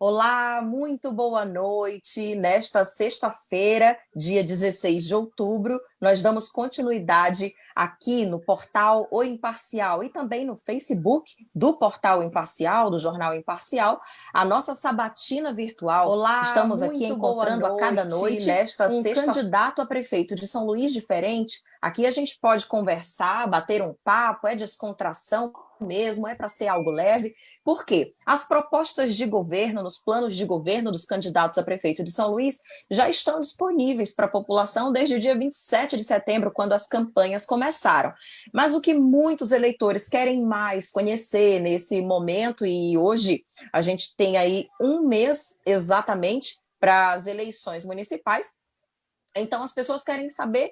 Olá, muito boa noite. Nesta sexta-feira, dia 16 de outubro, nós damos continuidade aqui no portal O Imparcial e também no Facebook do portal Imparcial, do Jornal Imparcial, a nossa sabatina virtual. Olá, estamos aqui encontrando a cada noite nesta candidato a prefeito de São Luís diferente. Aqui a gente pode conversar, bater um papo, é descontração mesmo, é para ser algo leve. Por quê? As propostas de governo, nos planos de governo dos candidatos a prefeito de São Luís, já estão disponíveis para a população desde o dia 27 de setembro, quando as campanhas começaram. Mas o que muitos eleitores querem mais conhecer nesse momento, e hoje a gente tem aí um mês exatamente para as eleições municipais, então as pessoas querem saber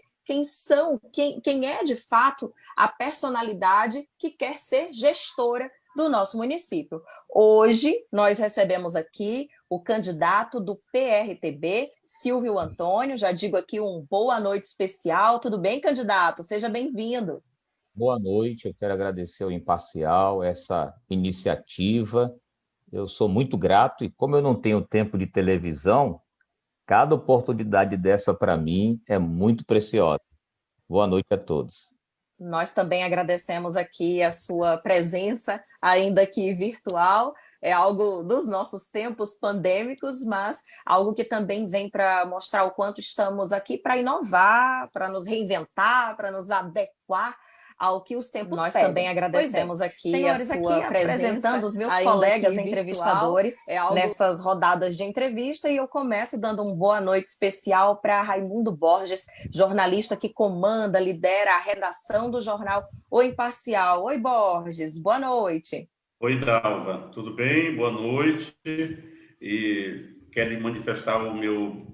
quem é de fato a personalidade que quer ser gestora do nosso município. Hoje nós recebemos aqui o candidato do PRTB, Silvio Antônio. Já digo aqui um boa noite especial. Tudo bem, candidato? Seja bem-vindo. Boa noite, eu quero agradecer ao Imparcial essa iniciativa. Eu sou muito grato e como eu não tenho tempo de televisão, cada oportunidade dessa para mim é muito preciosa. Boa noite a todos. Nós também agradecemos aqui a sua presença, ainda que virtual. É algo dos nossos tempos pandêmicos, mas algo que também vem para mostrar o quanto estamos aqui para inovar, para nos reinventar, para nos adequar ao que os tempos pedem. Nós também agradecemos aqui senhores, a sua aqui presença, apresentando os meus colegas entrevistadores nessas rodadas de entrevista, e eu começo dando uma boa noite especial para Raimundo Borges, jornalista que comanda, lidera a redação do jornal O Imparcial. Oi, Borges, boa noite. Oi, Dalva, tudo bem? Boa noite. E quero manifestar o meu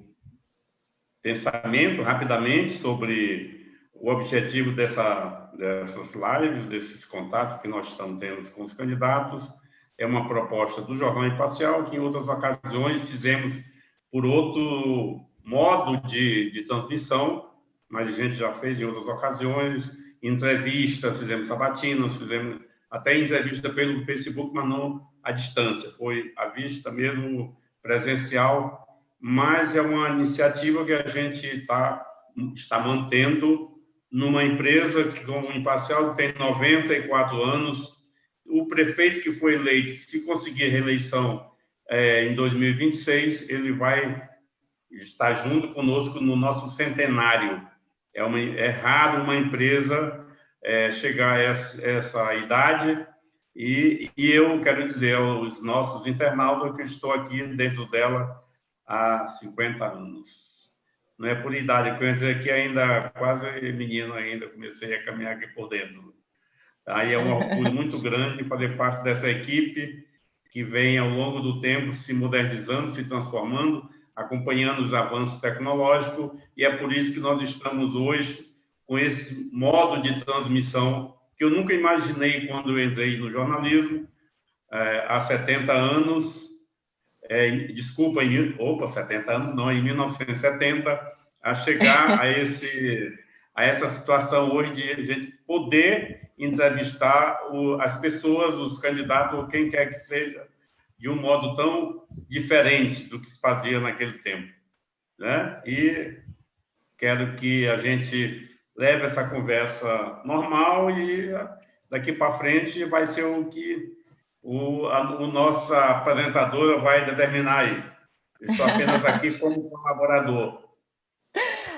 pensamento rapidamente sobre o objetivo dessas lives, desses contatos que nós estamos tendo com os candidatos. É uma proposta do Jornal Imparcial, que em outras ocasiões fizemos por outro modo de transmissão, mas a gente já fez em outras ocasiões, entrevistas, fizemos sabatinas, fizemos até entrevista pelo Facebook, mas não à distância, foi à vista mesmo, presencial, mas é uma iniciativa que a gente está mantendo numa empresa que, como Imparcial, tem 94 anos. O prefeito que foi eleito, se conseguir reeleição em 2026, ele vai estar junto conosco no nosso centenário. É raro uma empresa chegar a essa idade, e eu quero dizer aos nossos internautas que estou aqui dentro dela há 50 anos. Não é por idade, eu quero dizer que ainda quase menino ainda, comecei a caminhar aqui por dentro. Aí é um orgulho muito grande fazer parte dessa equipe que vem ao longo do tempo se modernizando, se transformando, acompanhando os avanços tecnológicos, e é por isso que nós estamos hoje com esse modo de transmissão que eu nunca imaginei quando eu entrei no jornalismo, há 70 anos, 70 anos não, em 1970, a chegar a essa situação hoje de a gente poder entrevistar as pessoas, os candidatos, quem quer que seja, de um modo tão diferente do que se fazia naquele tempo, né? E quero que a gente leve essa conversa normal e daqui para frente vai ser o que o nosso apresentador vai determinar aí. Estou apenas aqui como colaborador.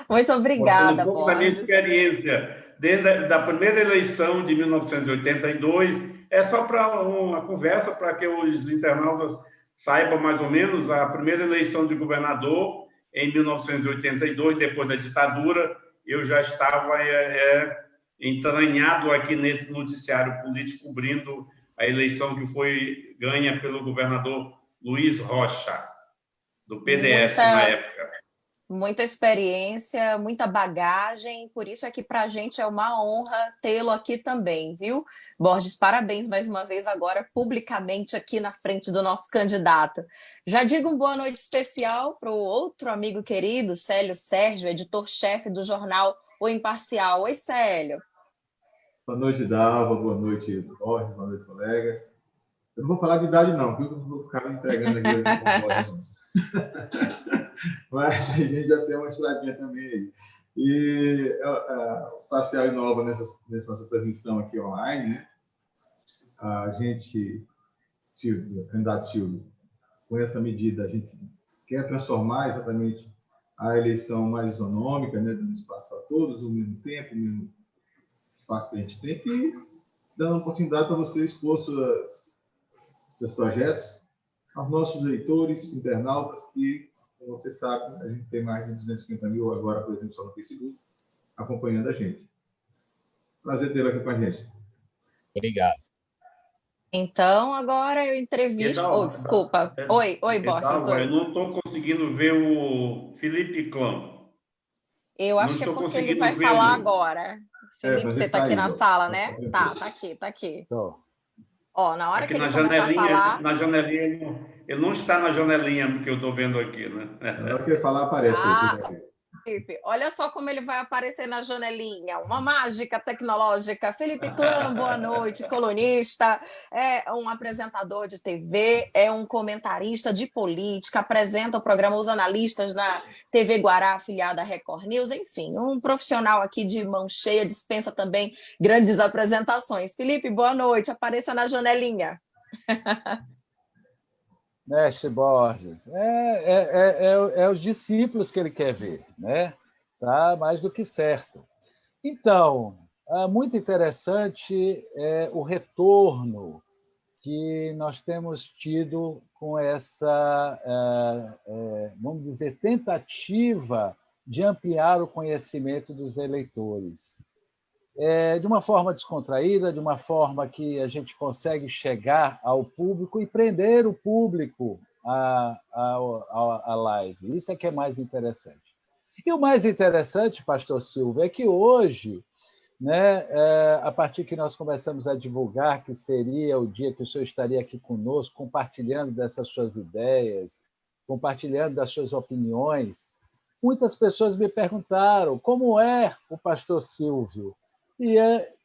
Muito obrigada, Borges. Da minha experiência, desde a primeira eleição de 1982, é só para uma conversa, para que os internautas saibam mais ou menos, a primeira eleição de governador, em 1982, depois da ditadura, eu já estava entranhado aqui nesse noticiário político, cobrindo a eleição que foi ganha pelo governador Luiz Rocha, do PDS na época. Muita experiência, muita bagagem, por isso é que para a gente é uma honra tê-lo aqui também, viu? Borges, parabéns mais uma vez agora, publicamente aqui na frente do nosso candidato. Já digo uma boa noite especial para o outro amigo querido, Célio Sérgio, editor-chefe do jornal O Imparcial. Oi, Célio. Boa noite, Dalva, boa noite, Borges, boa noite, colegas. Eu não vou falar de idade, não, porque eu não vou ficar me entregando aqui. Mas a gente já tem uma estradinha também aí. E o Parcial inova nessa nossa transmissão aqui online, né? A gente, Silvio, candidato Silvio, com essa medida, a gente quer transformar exatamente a eleição mais isonômica, né? Dando espaço para todos, o mesmo tempo, o mesmo espaço que a gente tem, e dando oportunidade para você expor seus projetos aos nossos leitores, internautas, que, como você sabe, a gente tem mais de 250 mil agora, por exemplo, só no Facebook, acompanhando a gente. Prazer tê-lo aqui com a gente. Obrigado. Então, agora eu entrevisto... desculpa. Oi, Borges. Eu não estou conseguindo ver o Felipe Clã. Eu acho que é porque ele vai falar agora. Felipe, você está aqui na sala, né? Tá aqui. Ó, na hora que ele começar a falar... Na janelinha, ele não está na janelinha que eu estou vendo aqui, né? Na hora que ele falar, aparece aí. Felipe, olha só como ele vai aparecer na janelinha, uma mágica tecnológica. Felipe Clã, boa noite, colunista, é um apresentador de TV, é um comentarista de política, apresenta o programa Os Analistas na TV Guará, afiliada à Record News, enfim, um profissional aqui de mão cheia, dispensa também grandes apresentações. Felipe, boa noite, apareça na janelinha. Mestre Borges, é os discípulos que ele quer ver, né? Tá mais do que certo. Então, muito interessante o retorno que nós temos tido com essa, vamos dizer, tentativa de ampliar o conhecimento dos eleitores. De uma forma descontraída, de uma forma que a gente consegue chegar ao público e prender o público à live. Isso é que é mais interessante. E o mais interessante, pastor Silvio, é que hoje, né, a partir que nós começamos a divulgar que seria o dia que o senhor estaria aqui conosco, compartilhando dessas suas ideias, compartilhando das suas opiniões, muitas pessoas me perguntaram como é o pastor Silvio. E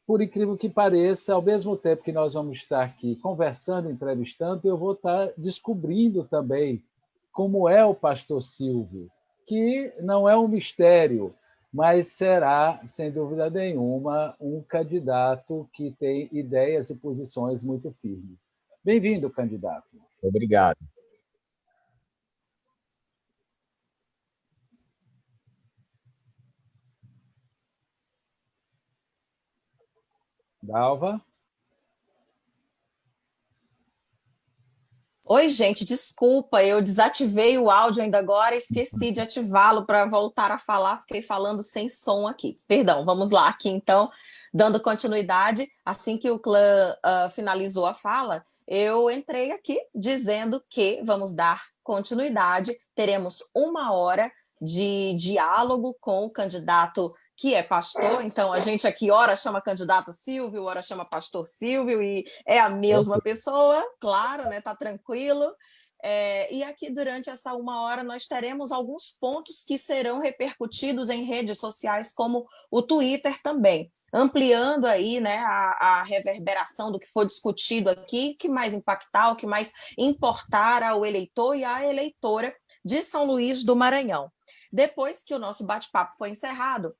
por incrível que pareça, ao mesmo tempo que nós vamos estar aqui conversando, entrevistando, eu vou estar descobrindo também como é o pastor Silvio, que não é um mistério, mas será, sem dúvida nenhuma, um candidato que tem ideias e posições muito firmes. Bem-vindo, candidato. Obrigado. Dalva? Oi, gente, desculpa, eu desativei o áudio ainda agora, esqueci de ativá-lo para voltar a falar, fiquei falando sem som aqui. Perdão, vamos lá aqui então, dando continuidade, assim que o Clã finalizou a fala, eu entrei aqui dizendo que vamos dar continuidade, teremos 1 hora de diálogo com o candidato que é pastor, então a gente aqui ora chama candidato Silvio, ora chama pastor Silvio, e é a mesma pessoa, claro, né? Tá tranquilo. E aqui, durante essa 1 hora, nós teremos alguns pontos que serão repercutidos em redes sociais, como o Twitter também, ampliando aí, né, a reverberação do que foi discutido aqui, o que mais impactar, o que mais importar ao eleitor e à eleitora de São Luís do Maranhão. Depois que o nosso bate-papo foi encerrado,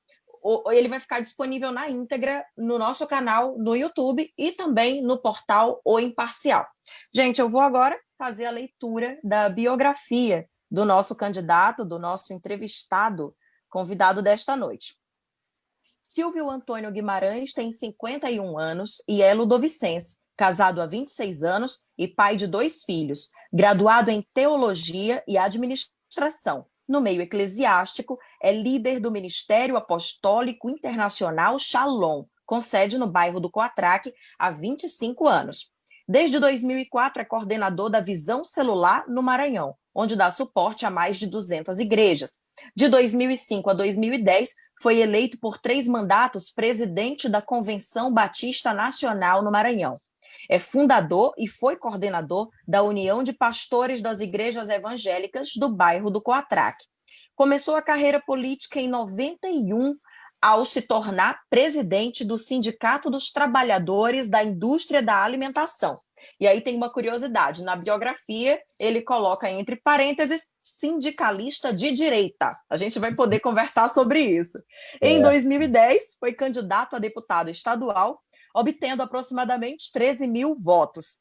ele vai ficar disponível na íntegra no nosso canal no YouTube e também no portal O Imparcial. Gente, eu vou agora fazer a leitura da biografia do nosso candidato, do nosso entrevistado, convidado desta noite. Silvio Antônio Guimarães tem 51 anos e é ludovicense, casado há 26 anos e pai de 2 filhos, graduado em Teologia e Administração. No meio eclesiástico, é líder do Ministério Apostólico Internacional Shalom, com sede no bairro do Coatraque, há 25 anos. Desde 2004, é coordenador da Visão Celular no Maranhão, onde dá suporte a mais de 200 igrejas. De 2005 a 2010, foi eleito por 3 mandatos presidente da Convenção Batista Nacional no Maranhão. É fundador e foi coordenador da União de Pastores das Igrejas Evangélicas do bairro do Coatraque. Começou a carreira política em 91, ao se tornar presidente do Sindicato dos Trabalhadores da Indústria da Alimentação, E aí tem uma curiosidade, na biografia ele coloca entre parênteses sindicalista de direita. A gente vai poder conversar sobre isso. Em 2010, foi candidato a deputado estadual, obtendo aproximadamente 13 mil votos.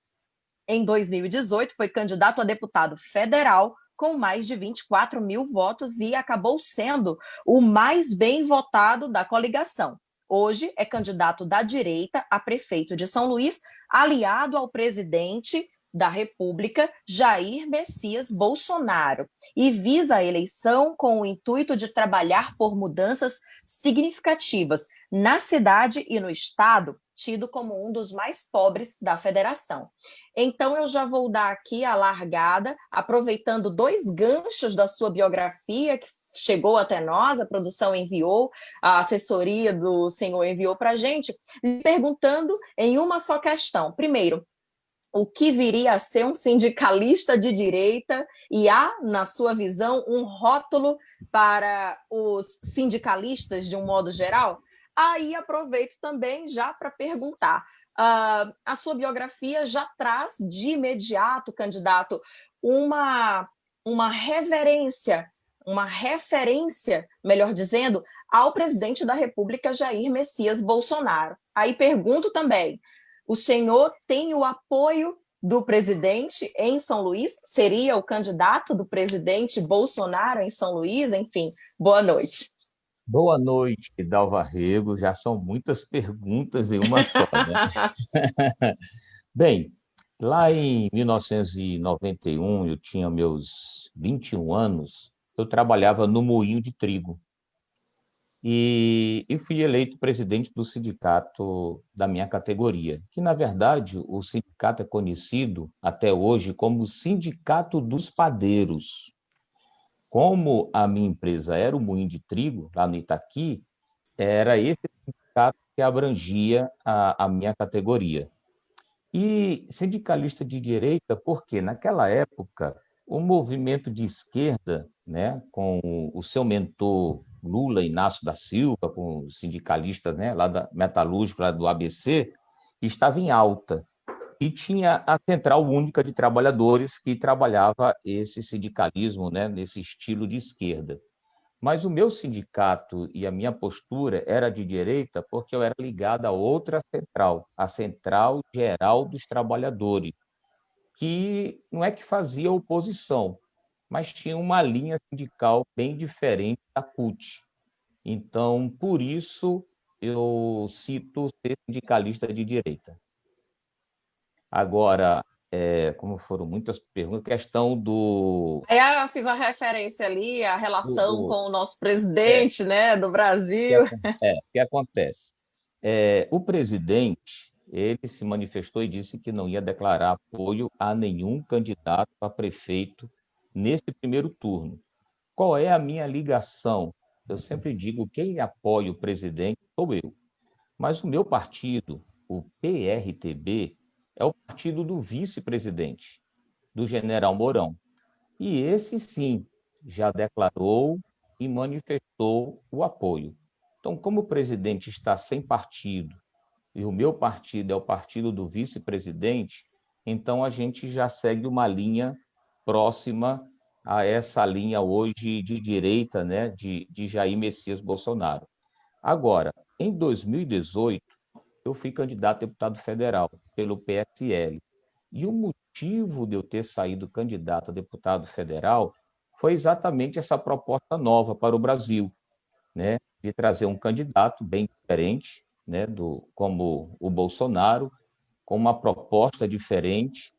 Em 2018, foi candidato a deputado federal, com mais de 24 mil votos e acabou sendo o mais bem votado da coligação. Hoje é candidato da direita a prefeito de São Luís, aliado ao presidente da República, Jair Messias Bolsonaro, e visa a eleição com o intuito de trabalhar por mudanças significativas na cidade e no estado, tido como um dos mais pobres da federação. Então, eu já vou dar aqui a largada, aproveitando 2 ganchos da sua biografia, que chegou até nós, a produção enviou, a assessoria do senhor enviou para a gente, lhe perguntando em uma só questão. Primeiro, o que viria a ser um sindicalista de direita e há, na sua visão, um rótulo para os sindicalistas de um modo geral? Aí aproveito também já para perguntar, a sua biografia já traz de imediato, candidato, uma referência, melhor dizendo, ao presidente da República, Jair Messias Bolsonaro. Aí pergunto também, o senhor tem o apoio do presidente em São Luís? Seria o candidato do presidente Bolsonaro em São Luís? Enfim, boa noite. Boa noite, Dalva Rego. Já são muitas perguntas em uma só, né? Bem, lá em 1991, eu tinha meus 21 anos, eu trabalhava no moinho de trigo. E fui eleito presidente do sindicato da minha categoria, que, na verdade, o sindicato é conhecido até hoje como Sindicato dos Padeiros. Como a minha empresa era o moinho de trigo, lá no Itaqui, era esse sindicato que abrangia a minha categoria. E sindicalista de direita, porque naquela época o movimento de esquerda, né, com o seu mentor Lula Inácio da Silva, com os sindicalistas, né, lá da metalúrgica, lá do ABC, estava em alta. E tinha a Central Única de Trabalhadores, que trabalhava esse sindicalismo, né, nesse estilo de esquerda. Mas o meu sindicato e a minha postura era de direita porque eu era ligado a outra central, a Central Geral dos Trabalhadores, que não é que fazia oposição, mas tinha uma linha sindical bem diferente da CUT. Então, por isso, eu cito ser sindicalista de direita. Agora, como foram muitas perguntas, questão do... Aí eu fiz uma referência ali, a do, relação do com o nosso é, presidente, né, do que, Brasil. que acontece? O presidente, ele se manifestou e disse que não ia declarar apoio a nenhum candidato a prefeito nesse primeiro turno. Qual é a minha ligação? Eu sempre digo, quem apoia o presidente sou eu. Mas o meu partido, o PRTB, é o partido do vice-presidente, do general Mourão. E esse, sim, já declarou e manifestou o apoio. Então, como o presidente está sem partido e o meu partido é o partido do vice-presidente, então a gente já segue uma linha próxima a essa linha hoje de direita, né, de Jair Messias Bolsonaro. Agora, em 2018, eu fui candidato a deputado federal pelo PSL. E o motivo de eu ter saído candidato a deputado federal foi exatamente essa proposta nova para o Brasil, né, de trazer um candidato bem diferente, né, como o Bolsonaro, com uma proposta diferente.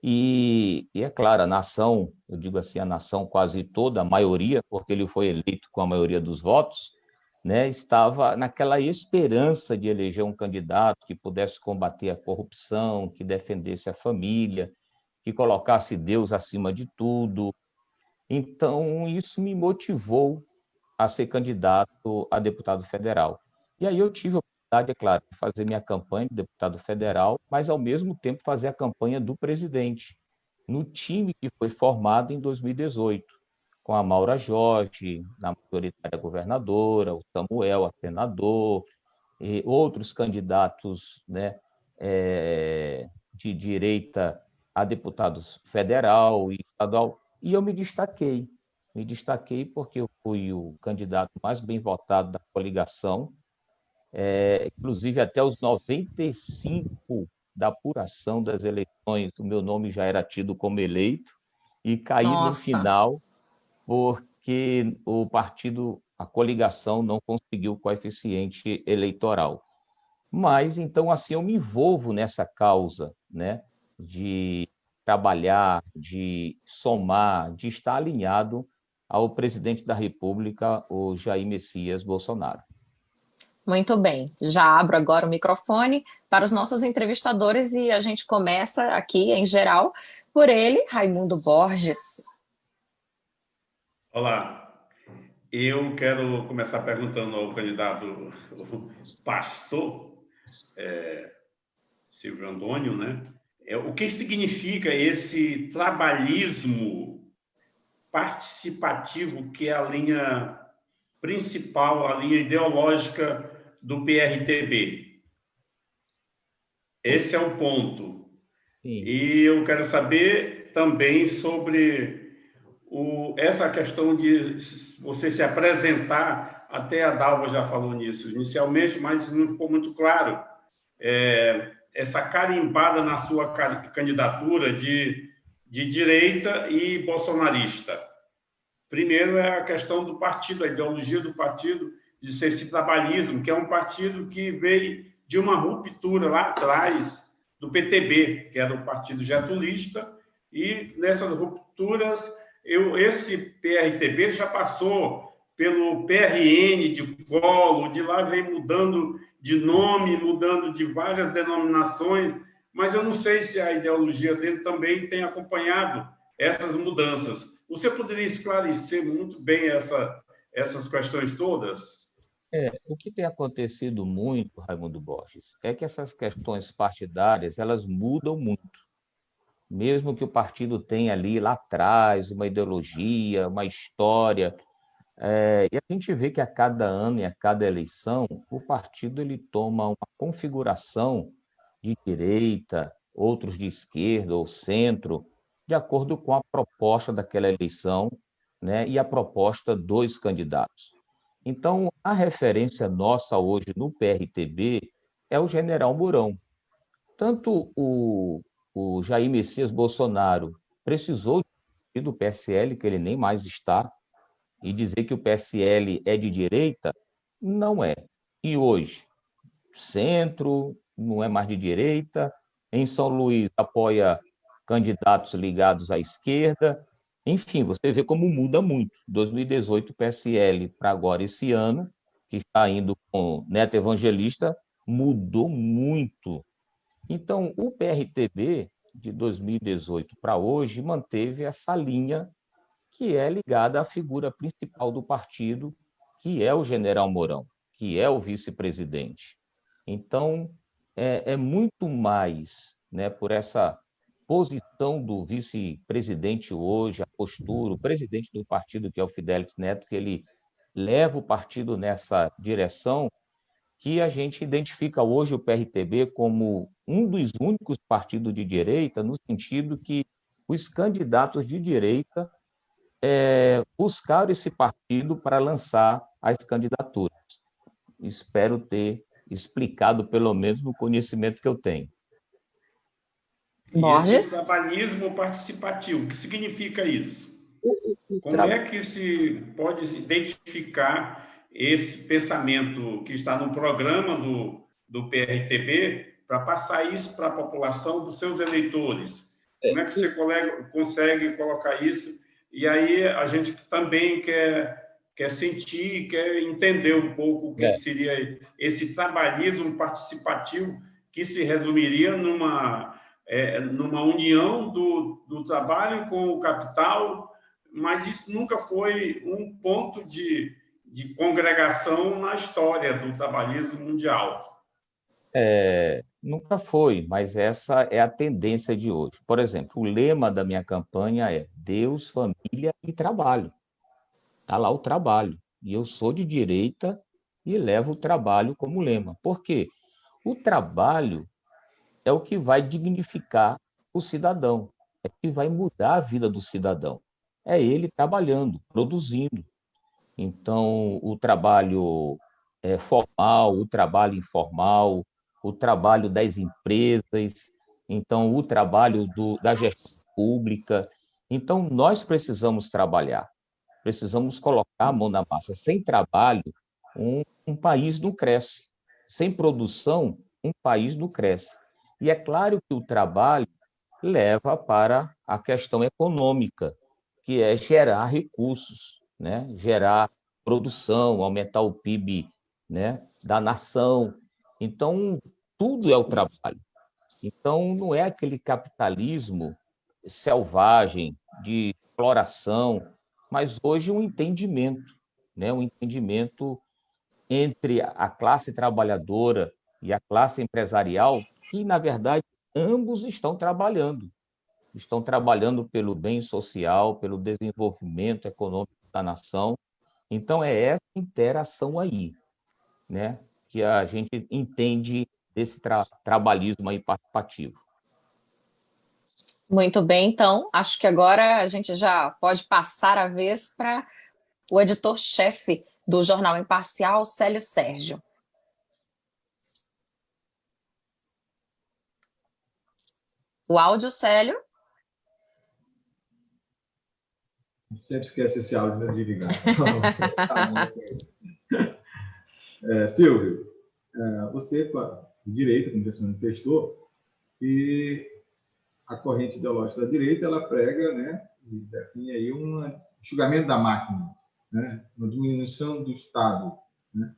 E é claro, a nação, eu digo assim, a nação quase toda, a maioria, porque ele foi eleito com a maioria dos votos, né, estava naquela esperança de eleger um candidato que pudesse combater a corrupção, que defendesse a família, que colocasse Deus acima de tudo. Então, isso me motivou a ser candidato a deputado federal. E aí eu tive a oportunidade, é claro, de fazer minha campanha de deputado federal, mas, ao mesmo tempo, fazer a campanha do presidente, no time que foi formado em 2018, com a Maura Jorge, na majoritária governadora, o Samuel, a senador, e outros candidatos, né, de direita a deputado federal e estadual, e eu me destaquei. Me destaquei porque eu fui o candidato mais bem votado da coligação, inclusive até os 95 da apuração das eleições, o meu nome já era tido como eleito, e caí no Nossa, final porque o partido, a coligação, não conseguiu o coeficiente eleitoral. Mas, então, assim, eu me envolvo nessa causa, né, de trabalhar, de somar, de estar alinhado ao presidente da República, o Jair Messias Bolsonaro. muito bem. Já abro agora o microfone para os nossos entrevistadores e a gente começa aqui, em geral, por ele, Raimundo Borges. Olá, eu quero começar perguntando ao candidato o pastor Silvio Antônio, né? O que significa esse trabalhismo participativo que é a linha principal, a linha ideológica do PRTB? Esse é o ponto. Sim. E eu quero saber também sobre essa questão de você se apresentar, até a Dalva já falou nisso inicialmente, mas não ficou muito claro. Essa carimbada na sua candidatura de direita e bolsonarista. Primeiro é a questão do partido, a ideologia do partido, de ser esse trabalhismo, que é um partido que veio de uma ruptura lá atrás do PTB, que era o partido getulista, e nessas rupturas, esse PRTB já passou pelo PRN de Collor, de lá vem mudando de nome, mudando de várias denominações, mas eu não sei se a ideologia dele também tem acompanhado essas mudanças. Você poderia esclarecer muito bem essas questões todas? O que tem acontecido muito, Raimundo Borges, é que essas questões partidárias, elas mudam muito. Mesmo que o partido tenha ali lá atrás uma ideologia, uma história, e a gente vê que a cada ano e a cada eleição, o partido ele toma uma configuração de direita, outros de esquerda ou centro, de acordo com a proposta daquela eleição, né, e a proposta dos candidatos. Então, a referência nossa hoje no PRTB é o general Mourão. Tanto o Jair Messias Bolsonaro precisou do PSL, que ele nem mais está, e dizer que o PSL é de direita, não é. E hoje, centro, não é mais de direita, em São Luís apoia candidatos ligados à esquerda, enfim, você vê como muda muito. 2018, o PSL para agora esse ano, que está indo com Neto Evangelista, mudou muito. Então, o PRTB de 2018 para hoje manteve essa linha que é ligada à figura principal do partido, que é o general Mourão, que é o vice-presidente. Então, é muito mais, né, por essa posição do vice-presidente hoje, a postura, o presidente do partido, que é o Fidelix Neto, que ele leva o partido nessa direção, que a gente identifica hoje o PRTB como um dos únicos partidos de direita, no sentido que os candidatos de direita buscaram esse partido para lançar as candidaturas. Espero ter explicado, pelo menos no conhecimento que eu tenho. E esse Borges? trabalhismo participativo, o que significa isso? Como é que se pode identificar esse pensamento que está no programa do PRTB para passar isso para a população dos seus eleitores? Como é que você consegue colocar isso? E aí a gente também quer sentir, quer entender um pouco o que seria esse trabalhismo participativo que se resumiria numa união do trabalho com o capital, mas isso nunca foi um ponto de congregação na história do trabalhismo mundial. Nunca foi, mas essa é a tendência de hoje. Por exemplo, o lema da minha campanha é Deus, família e trabalho. Está lá o trabalho. E eu sou de direita e levo o trabalho como lema. Por quê? O trabalho é o que vai dignificar o cidadão, é o que vai mudar a vida do cidadão. É ele trabalhando, produzindo. Então, o trabalho formal, o trabalho informal, o trabalho das empresas, então, o trabalho da gestão pública. Então, nós precisamos trabalhar, precisamos colocar a mão na massa. Sem trabalho, um país não cresce. Sem produção, um país não cresce. E é claro que o trabalho leva para a questão econômica, que é gerar recursos, né? Gerar produção, aumentar o PIB, né? Da nação. Então, tudo é o trabalho. Então, não é aquele capitalismo selvagem, de exploração, mas hoje um entendimento, né? Um entendimento entre a classe trabalhadora e a classe empresarial, que, na verdade, ambos estão trabalhando pelo bem social, pelo desenvolvimento econômico da nação. Então, é essa interação aí, né, que a gente entende desse trabalhismo aí participativo. Muito bem, então, acho que agora a gente já pode passar a vez para o editor-chefe do Jornal Imparcial, Célio Sérgio. O áudio, Célio? Sempre esquece esse áudio de ligar. Silvio, você, de direita, como você manifestou, e a corrente ideológica da direita, ela prega, né, e define aí um enxugamento da máquina, né, uma diminuição do Estado, né?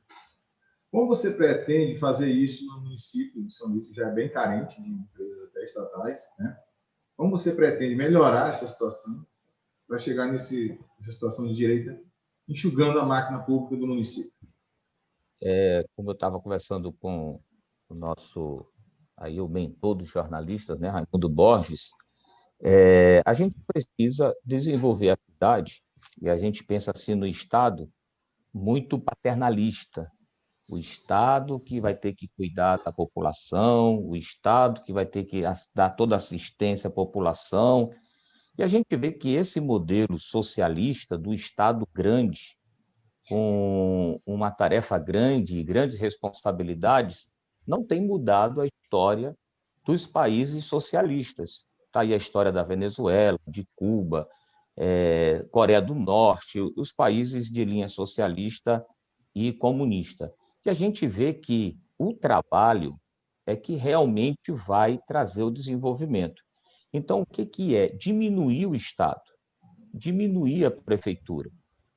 Como você pretende fazer isso no município de São Luís, que já é bem carente de empresas até estatais, né? Como você pretende melhorar essa situação para chegar nessa situação de direita, enxugando a máquina pública do município? Como eu estava conversando com o nosso aí o mentor dos jornalistas, né, Raimundo Borges, a gente precisa desenvolver a cidade, e a gente pensa assim no Estado, muito paternalista. O Estado que vai ter que cuidar da população, o Estado que vai ter que dar toda assistência à população. E a gente vê que esse modelo socialista do Estado grande, com uma tarefa grande e grandes responsabilidades, não tem mudado a história dos países socialistas. Está aí a história da Venezuela, de Cuba, Coreia do Norte, os países de linha socialista e comunista. Que a gente vê que o trabalho é que realmente vai trazer o desenvolvimento. Então, o que é? Diminuir o Estado, diminuir a prefeitura.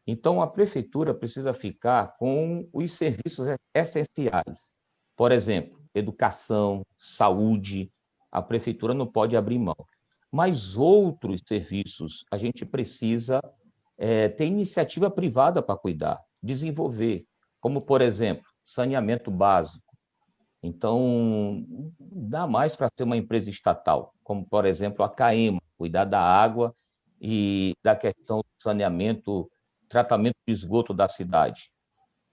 Então, a prefeitura precisa ficar com os serviços essenciais. Por exemplo, educação, saúde, a prefeitura não pode abrir mão. Mas outros serviços a gente precisa ter iniciativa privada para cuidar, desenvolver, como, por exemplo, saneamento básico. Então, dá mais para ser uma empresa estatal, como, por exemplo, a CAEMA, cuidar da água e da questão do saneamento, tratamento de esgoto da cidade.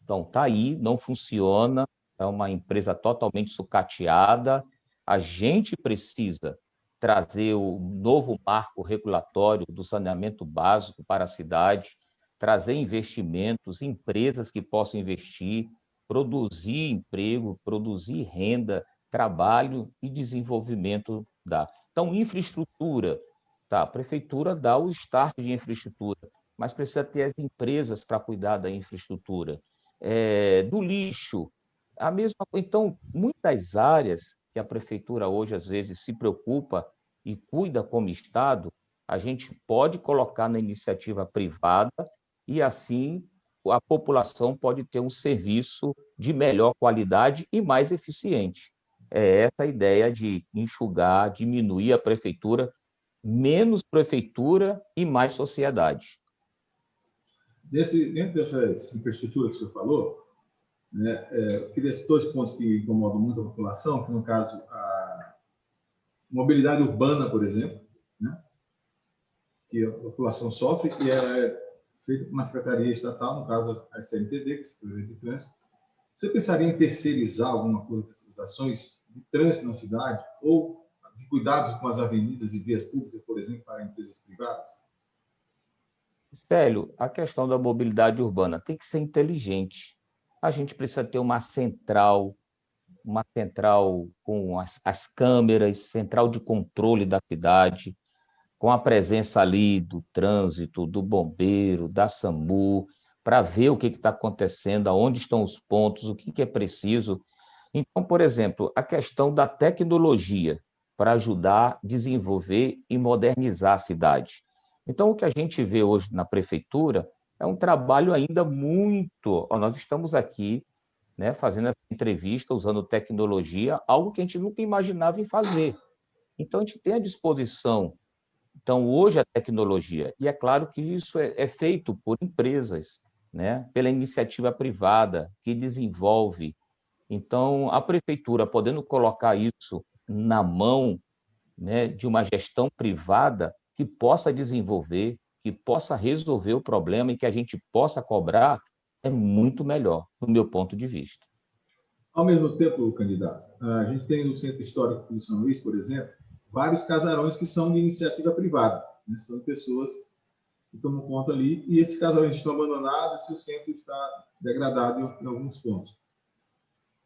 Então, está aí, não funciona, é uma empresa totalmente sucateada. A gente precisa trazer o novo marco regulatório do saneamento básico para a cidade, trazer investimentos, empresas que possam investir, produzir emprego, produzir renda, trabalho e desenvolvimento da. Então, infraestrutura, tá? A prefeitura dá o start de infraestrutura, mas precisa ter as empresas para cuidar da infraestrutura. Do lixo, a mesma coisa. Então, muitas áreas que a prefeitura hoje, às vezes, se preocupa e cuida como Estado, a gente pode colocar na iniciativa privada e, assim, a população pode ter um serviço de melhor qualidade e mais eficiente. É essa a ideia de enxugar, diminuir a prefeitura, menos prefeitura e mais sociedade. Dentro dessa infraestrutura que o senhor falou, né, eu queria citar 2 pontos que incomodam muito a população, que, no caso, a mobilidade urbana, por exemplo, né, que a população sofre, e é feita por uma secretaria estatal, no caso, a STMTD, que é a Secretaria de Trânsito. Você pensaria em terceirizar alguma coisa dessas ações de trânsito na cidade ou de cuidados com as avenidas e vias públicas, por exemplo, para empresas privadas? Célio, a questão da mobilidade urbana tem que ser inteligente. A gente precisa ter uma central com as câmeras, central de controle da cidade, com a presença ali do trânsito, do bombeiro, da SAMU, para ver o que está acontecendo, aonde estão os pontos, o que é preciso. Então, por exemplo, a questão da tecnologia para ajudar a desenvolver e modernizar a cidade. Então, o que a gente vê hoje na prefeitura é um trabalho ainda muito. Nós estamos aqui, né, fazendo essa entrevista, usando tecnologia, algo que a gente nunca imaginava em fazer. Então, a gente tem à disposição. Então, hoje a tecnologia, e é claro que isso é feito por empresas, né, pela iniciativa privada, que desenvolve. Então, a prefeitura, podendo colocar isso na mão, né, de uma gestão privada que possa desenvolver, que possa resolver o problema e que a gente possa cobrar, é muito melhor, do meu ponto de vista. Ao mesmo tempo, candidato, a gente tem no Centro Histórico de São Luís, por exemplo, vários casarões que são de iniciativa privada, né? São pessoas que tomam conta ali, e esses casarões estão abandonados e o centro está degradado em alguns pontos.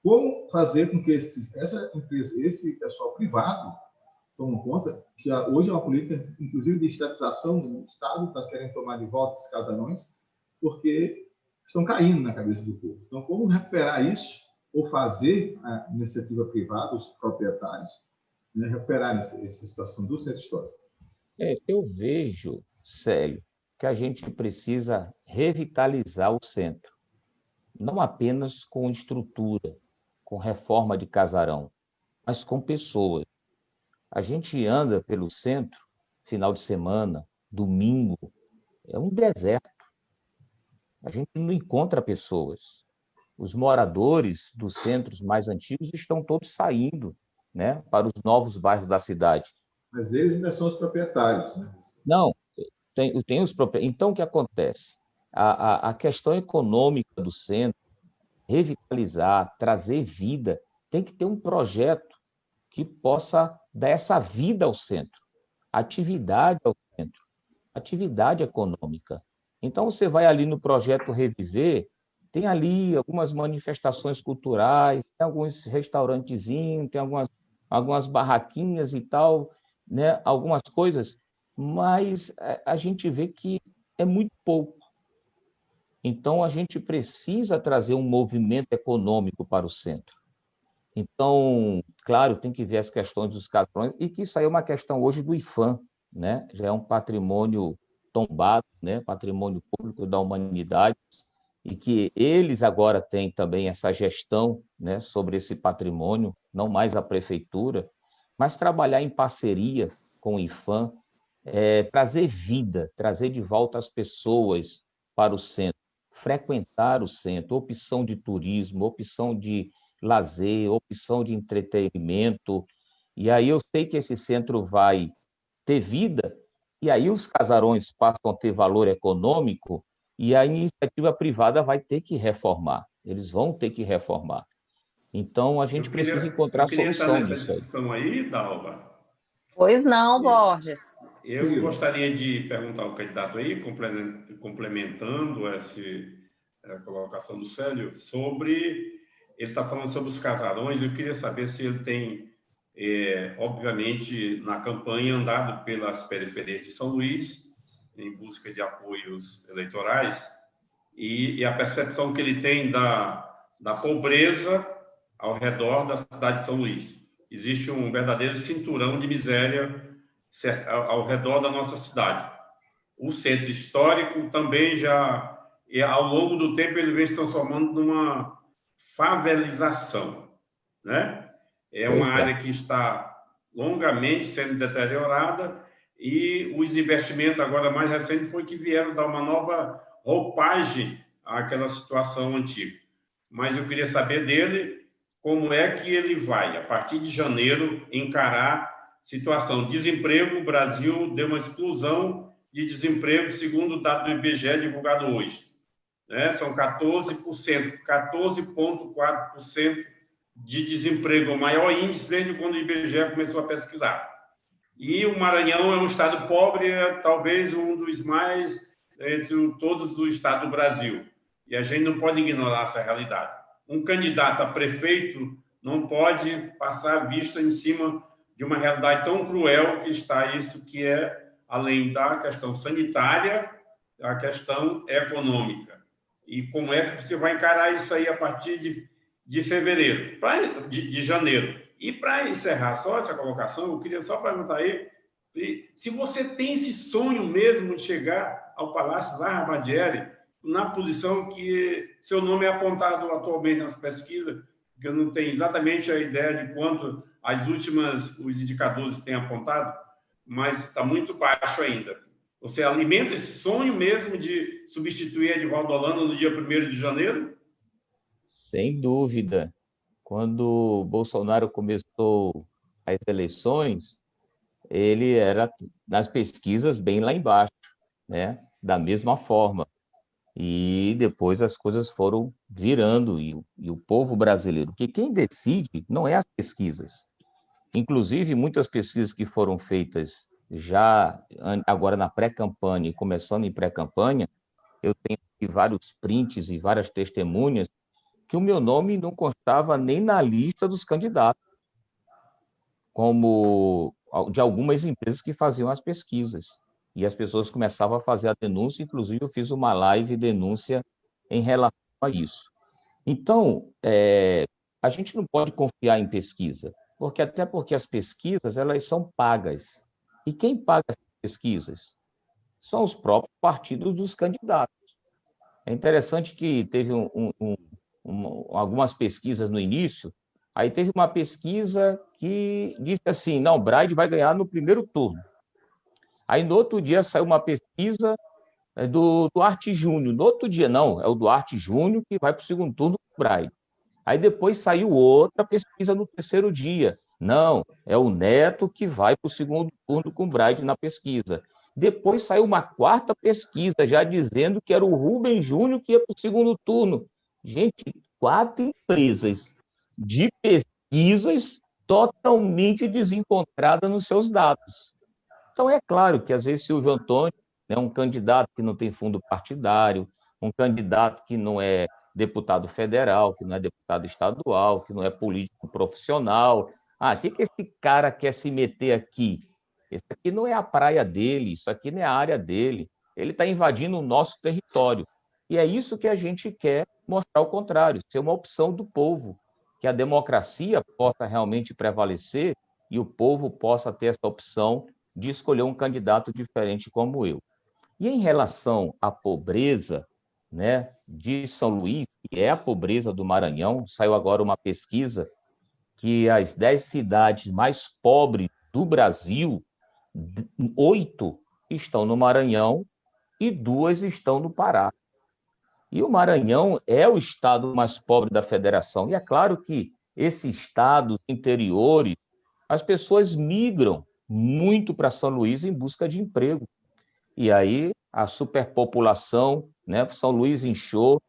Como fazer com que esse pessoal privado tomem conta, que hoje é uma política, inclusive, de estatização do Estado, está querendo tomar de volta esses casarões, porque estão caindo na cabeça do povo. Então, como recuperar isso, ou fazer a iniciativa privada, os proprietários, né, recuperar essa situação do centro histórico? Eu vejo, Célio, que a gente precisa revitalizar o centro, não apenas com estrutura, com reforma de casarão, mas com pessoas. A gente anda pelo centro, final de semana, domingo, é um deserto. A gente não encontra pessoas. Os moradores dos centros mais antigos estão todos saindo, né, para os novos bairros da cidade. Mas eles ainda são os proprietários, né? Não, tem os proprietários. Então, o que acontece? A questão econômica do centro, revitalizar, trazer vida, tem que ter um projeto que possa dar essa vida ao centro, atividade ao centro, atividade econômica. Então, você vai ali no projeto Reviver, tem ali algumas manifestações culturais, tem alguns restaurantezinhos, tem algumas barraquinhas e tal, né? Algumas coisas, mas a gente vê que é muito pouco. Então, a gente precisa trazer um movimento econômico para o centro. Então, claro, tem que ver as questões dos casarões, e que isso aí é uma questão hoje do IPHAN, né? Já é um patrimônio tombado, né? Patrimônio público da humanidade, e que eles agora têm também essa gestão, né, sobre esse patrimônio, não mais a prefeitura, mas trabalhar em parceria com o IPHAN, trazer vida, trazer de volta as pessoas para o centro, frequentar o centro, opção de turismo, opção de lazer, opção de entretenimento. E aí eu sei que esse centro vai ter vida, e aí os casarões passam a ter valor econômico, e a iniciativa privada vai ter que reformar. Eles vão ter que reformar. Então, a gente precisa encontrar solução nisso aí. Eu queria estar nessa discussão aí, Dalva. Pois não, Borges. Eu gostaria de perguntar ao candidato aí, complementando essa colocação do Célio, sobre... Ele está falando sobre os casarões. Eu queria saber se ele tem, obviamente, na campanha, andado pelas periferias de São Luís, em busca de apoios eleitorais, e a percepção que ele tem da pobreza ao redor da cidade de São Luís. Existe um verdadeiro cinturão de miséria ao redor da nossa cidade. O centro histórico também já, ao longo do tempo, ele vem se transformando numa favelização, né? É uma área que está longamente sendo deteriorada, e os investimentos agora mais recentes foi que vieram dar uma nova roupagem àquela situação antiga. Mas eu queria saber dele como é que ele vai, a partir de janeiro, encarar situação. Desemprego, o Brasil deu uma explosão de desemprego, segundo o dado do IBGE divulgado hoje. Né? São 14%, 14,4% de desemprego, o maior índice desde quando o IBGE começou a pesquisar. E o Maranhão é um estado pobre, é talvez um dos mais entre todos do estado do Brasil. E a gente não pode ignorar essa realidade. Um candidato a prefeito não pode passar a vista em cima de uma realidade tão cruel que está isso, que é, além da questão sanitária, a questão econômica. E como é que você vai encarar isso aí a partir de fevereiro, de janeiro? E para encerrar só essa colocação, eu queria só perguntar aí se você tem esse sonho mesmo de chegar ao Palácio Zaha Hadjieri na posição que seu nome é apontado atualmente nas pesquisas, que eu não tenho exatamente a ideia de quanto os indicadores têm apontado, mas está muito baixo ainda. Você alimenta esse sonho mesmo de substituir Edivaldo Holanda no dia 1º de janeiro? Sem dúvida. Quando Bolsonaro começou as eleições, ele era, nas pesquisas, bem lá embaixo, né? Da mesma forma. E depois as coisas foram virando, e o povo brasileiro, que quem decide não é as pesquisas. Inclusive, muitas pesquisas que foram feitas já agora na pré-campanha e começando em pré-campanha, eu tenho aqui vários prints e várias testemunhas que o meu nome não constava nem na lista dos candidatos, como de algumas empresas que faziam as pesquisas. E as pessoas começavam a fazer a denúncia, inclusive eu fiz uma live denúncia em relação a isso. Então, a gente não pode confiar em pesquisa, até porque as pesquisas elas são pagas. E quem paga as pesquisas? São os próprios partidos dos candidatos. É interessante que teve algumas pesquisas no início, aí teve uma pesquisa que disse assim, não, Braide vai ganhar no primeiro turno. Aí no outro dia saiu uma pesquisa do Duarte Júnior, no outro dia não, é o Duarte Júnior que vai para o segundo turno com o Braide. Aí depois saiu outra pesquisa no terceiro dia, não, é o Neto que vai para o segundo turno com o Braide na pesquisa. Depois saiu uma quarta pesquisa, já dizendo que era o Rubem Júnior que ia para o segundo turno. Gente, 4 empresas de pesquisas totalmente desencontradas nos seus dados. Então, é claro que, às vezes, Silvio Antônio é um candidato que não tem fundo partidário, um candidato que não é deputado federal, que não é deputado estadual, que não é político profissional. O que esse cara quer se meter aqui? Esse aqui não é a praia dele, isso aqui não é a área dele. Ele está invadindo o nosso território. E é isso que a gente quer mostrar ao contrário, ser uma opção do povo, que a democracia possa realmente prevalecer e o povo possa ter essa opção de escolher um candidato diferente como eu. E em relação à pobreza, né, de São Luís, que é a pobreza do Maranhão, saiu agora uma pesquisa que as 10 cidades mais pobres do Brasil, 8 estão no Maranhão e 2 estão no Pará. E o Maranhão é o estado mais pobre da federação. E é claro que esses estados interiores, as pessoas migram muito para São Luís em busca de emprego. E aí a superpopulação, né, São Luís inchou,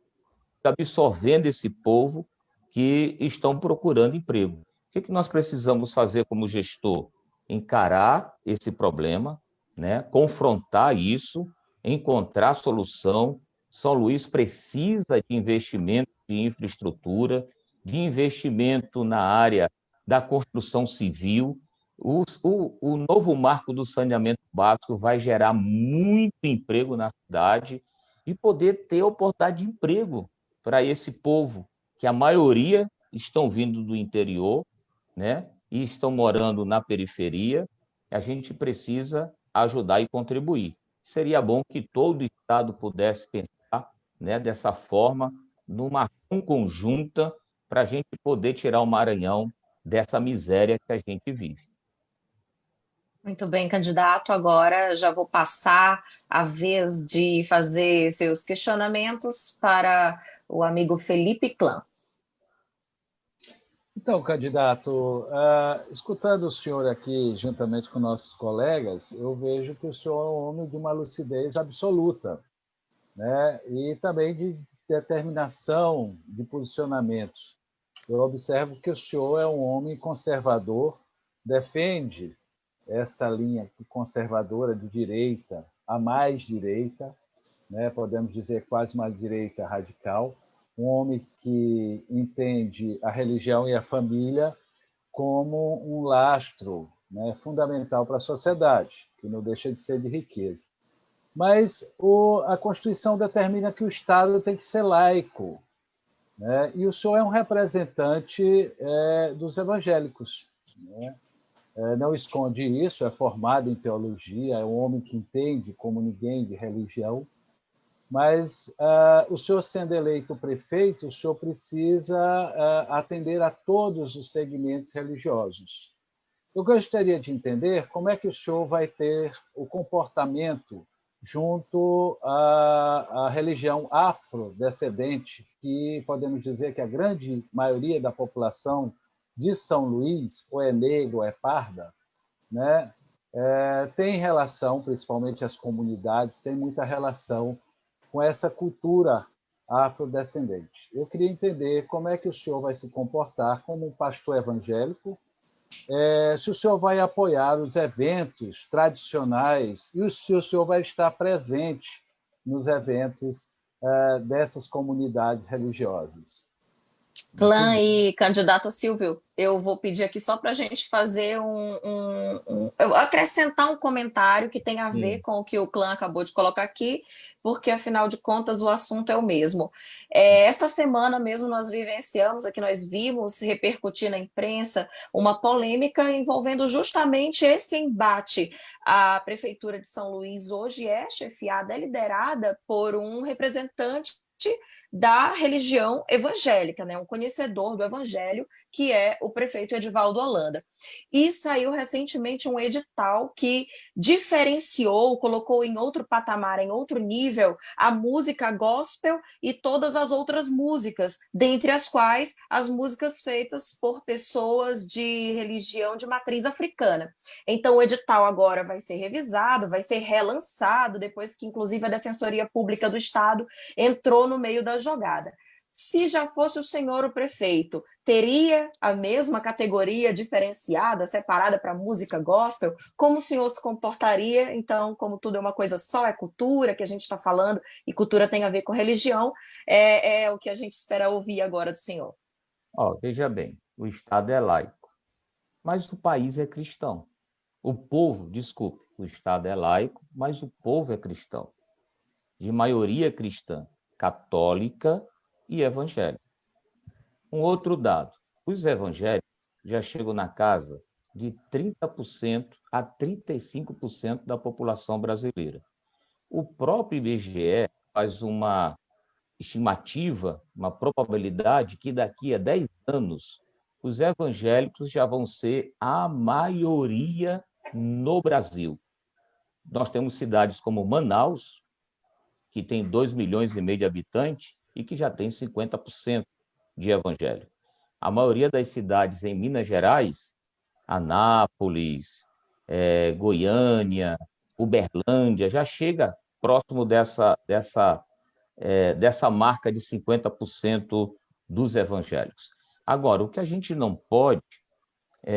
absorvendo esse povo que estão procurando emprego. O que nós precisamos fazer como gestor? Encarar esse problema, né, confrontar isso, encontrar solução. São Luís precisa de investimento de infraestrutura, de investimento na área da construção civil. O novo marco do saneamento básico vai gerar muito emprego na cidade e poder ter oportunidade de emprego para esse povo, que a maioria estão vindo do interior, né, e estão morando na periferia. A gente precisa ajudar e contribuir. Seria bom que todo o Estado pudesse pensar, né, dessa forma, numa ação conjunta, para a gente poder tirar o Maranhão dessa miséria que a gente vive. Muito bem, candidato. Agora já vou passar a vez de fazer seus questionamentos para o amigo Felipe Clã. Então, candidato, escutando o senhor aqui, juntamente com nossos colegas, eu vejo que o senhor é um homem de uma lucidez absoluta, né? E também de determinação de posicionamentos. eu observo que o senhor é um homem conservador, defende essa linha conservadora de direita, a mais direita, né? Podemos dizer quase uma direita radical, um homem que entende a religião e a família como um lastro, né, fundamental para a sociedade, que não deixa de ser de riqueza. Mas a Constituição determina que o Estado tem que ser laico, né? E o senhor é um representante dos evangélicos, né? Não esconde isso, é formado em teologia, é um homem que entende como ninguém de religião, mas o senhor sendo eleito prefeito, o senhor precisa atender a todos os segmentos religiosos. Eu gostaria de entender como é que o senhor vai ter o comportamento junto à religião afrodescendente, que podemos dizer que a grande maioria da população de São Luís, ou é negra ou é parda, né? Tem relação, principalmente as comunidades, tem muita relação com essa cultura afrodescendente. Eu queria entender como é que o senhor vai se comportar como um pastor evangélico, se o senhor vai apoiar os eventos tradicionais e se o senhor vai estar presente nos eventos dessas comunidades religiosas. Clã e candidato Silvio, eu vou pedir aqui só para a gente fazer eu acrescentar um comentário que tem a ver com o que o Clã acabou de colocar aqui, porque, afinal de contas, o assunto é o mesmo. Esta semana mesmo nós vivenciamos, aqui nós vimos repercutir na imprensa uma polêmica envolvendo justamente esse embate. A Prefeitura de São Luís hoje é chefiada, é liderada por um representante da religião evangélica, né? Um conhecedor do evangelho, que é o prefeito Edivaldo Holanda. E saiu recentemente um edital que diferenciou, colocou em outro patamar, em outro nível, a música gospel e todas as outras músicas, dentre as quais as músicas feitas por pessoas de religião de matriz africana. Então, o edital agora vai ser revisado, vai ser relançado, depois que, inclusive, a Defensoria Pública do Estado entrou no meio da jogada. Se já fosse o senhor o prefeito, teria a mesma categoria diferenciada, separada para música gospel? Como o senhor se comportaria? Então, como tudo é uma coisa só, é cultura que a gente está falando, e cultura tem a ver com religião, é o que a gente espera ouvir agora do senhor. Veja bem, o Estado é laico, mas o país é cristão. O povo, desculpe, o Estado é laico, mas o povo é cristão, de maioria cristã, católica e evangélica. Um outro dado, os evangélicos já chegam na casa de 30% a 35% da população brasileira. O próprio IBGE faz uma estimativa, uma probabilidade que daqui a 10 anos os evangélicos já vão ser a maioria no Brasil. Nós temos cidades como Manaus, que tem 2,5 milhões de habitantes e que já tem 50% de evangélico. A maioria das cidades em Minas Gerais, Anápolis, Goiânia, Uberlândia, já chega próximo dessa marca de 50% dos evangélicos. Agora, o que a gente não pode,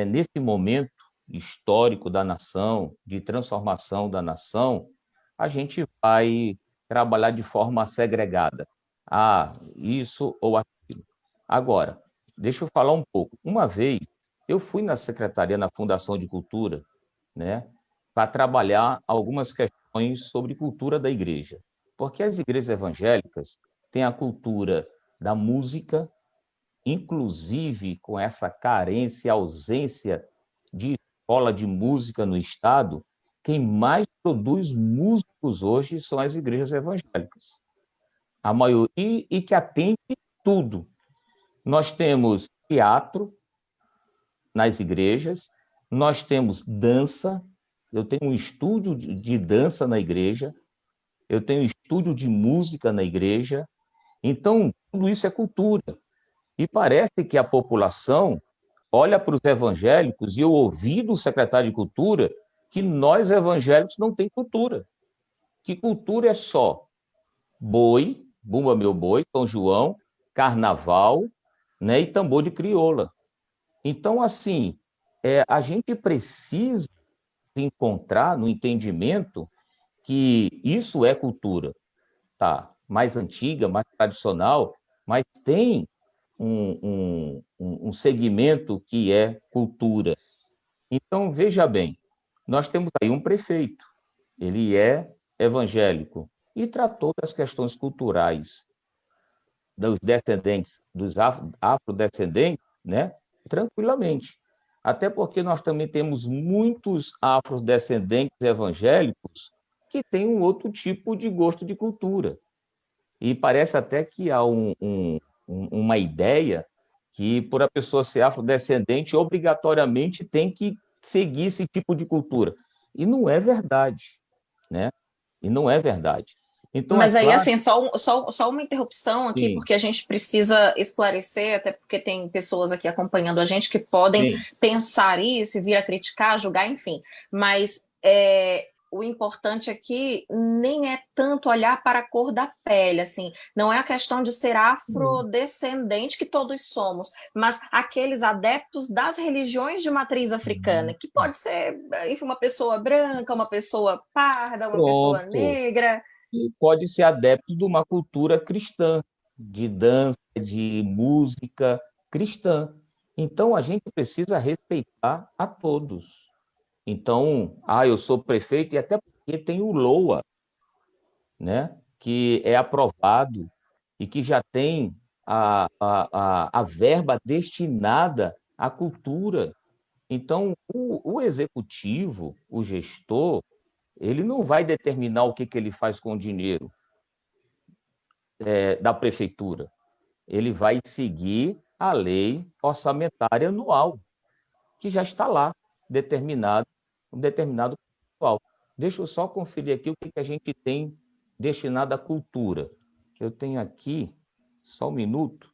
nesse momento histórico da nação, de transformação da nação, a gente vai trabalhar de forma segregada. Isso ou aquilo. Agora, deixa eu falar um pouco. Uma vez, eu fui na secretaria, na Fundação de Cultura, né, para trabalhar algumas questões sobre cultura da igreja. Porque as igrejas evangélicas têm a cultura da música, inclusive com essa carência, ausência de escola de música no Estado, quem mais produz músicos hoje são as igrejas evangélicas. A maioria, e que atende tudo. Nós temos teatro nas igrejas, nós temos dança, eu tenho um estúdio de dança na igreja, eu tenho um estúdio de música na igreja, então tudo isso é cultura. E parece que a população olha para os evangélicos, e eu ouvi do secretário de Cultura que nós evangélicos não temos cultura. Que cultura é só boi, Bumba Meu Boi, São João, carnaval, né, e tambor de crioula. Então, assim, a gente precisa encontrar no entendimento que isso é cultura, tá? Mais antiga, mais tradicional, mas tem um segmento que é cultura. Então, veja bem, nós temos aí um prefeito, ele é evangélico e tratou das questões culturais dos descendentes, dos afrodescendentes, né, tranquilamente. Até porque nós também temos muitos afrodescendentes evangélicos que têm um outro tipo de gosto de cultura. E parece até que há uma ideia que, por a pessoa ser afrodescendente, obrigatoriamente tem que seguir esse tipo de cultura. E não é verdade, né? E não é verdade. Então, é Mas aí, claro, assim, só uma interrupção aqui, sim, porque a gente precisa esclarecer, até porque tem pessoas aqui acompanhando a gente que podem sim, pensar isso e vir a criticar, julgar, enfim. Mas o importante aqui nem é tanto olhar para a cor da pele, assim, não é a questão de ser afrodescendente, que todos somos, mas aqueles adeptos das religiões de matriz africana, que pode ser, enfim, uma pessoa branca, uma pessoa parda, uma pessoa pronto. negra. E pode ser adepto de uma cultura cristã, de dança, de música cristã. Então, a gente precisa respeitar a todos. Então, eu sou prefeito, e até porque tem o LOA, né, que é aprovado e que já tem a verba destinada à cultura. Então, o executivo, o gestor, ele não vai determinar o que ele faz com o dinheiro da prefeitura. Ele vai seguir a lei orçamentária anual, que já está lá, um determinado percentual. Deixa eu só conferir aqui o que a gente tem destinado à cultura. Eu tenho aqui, só um minuto,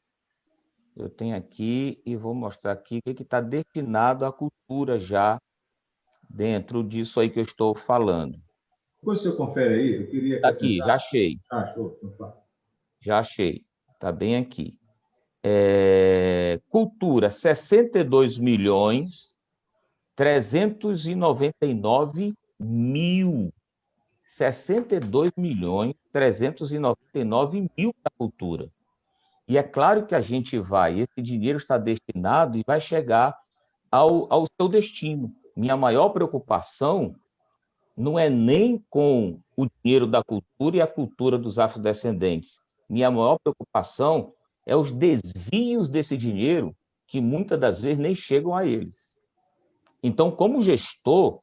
eu tenho aqui e vou mostrar aqui o que está destinado à cultura já dentro disso aí que eu estou falando. Depois você confere aí, eu queria Está aqui, acrescentar. já achei, Ah, show. Então, fala. já achei. Está bem aqui. Cultura, 62 milhões 399 mil. 62 milhões 399 mil para a cultura. E é claro que a gente esse dinheiro está destinado e vai chegar ao seu destino. Minha maior preocupação não é nem com o dinheiro da cultura e a cultura dos afrodescendentes. Minha maior preocupação é os desvios desse dinheiro, que muitas das vezes nem chegam a eles. Então, como gestor,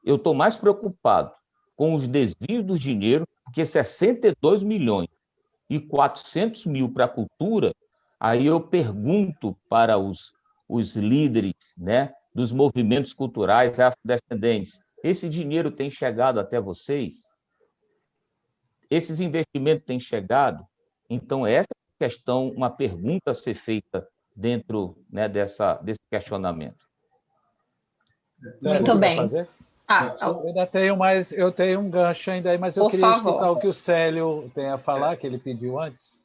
eu estou mais preocupado com os desvios do dinheiro, porque 62 milhões e 400 mil para a cultura, aí eu pergunto para os líderes, né, dos movimentos culturais afrodescendentes, esse dinheiro tem chegado até vocês? Esses investimentos têm chegado? Então, essa questão, uma pergunta a ser feita dentro, né, desse questionamento. Muito bem. Fazer? Ah, Eu ainda eu tenho um gancho ainda aí, mas eu por queria favor. escutar o que o Célio tem a falar, que ele pediu antes.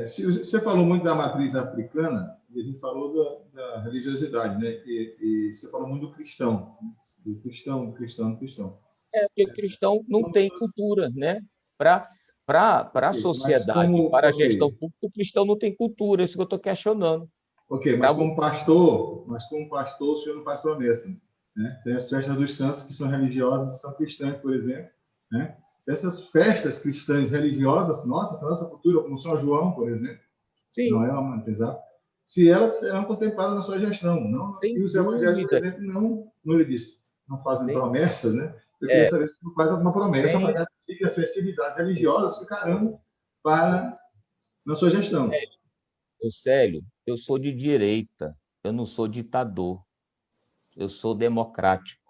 Você falou muito da matriz africana, e a gente falou da religiosidade, né? E você falou muito do cristão, do cristão. Porque o cristão não tem cultura, né? Para a sociedade, para a gestão pública, o cristão não tem cultura, isso que eu estou questionando. Ok, mas como pastor, o senhor não faz promessa, né? Tem as festas dos santos que são religiosas, são cristãs, por exemplo, né? Essas festas cristãs religiosas, nossa cultura, como São João, por exemplo, Sim. não é uma exato, se elas serão contempladas na sua gestão, não. E os evangelhos, por exemplo, não lhe disse, não fazem promessas, né? Eu queria saber se você faz alguma promessa para garantir que as festividades religiosas ficarão na sua gestão. Célio, eu sou de direita, eu não sou ditador, eu sou democrático,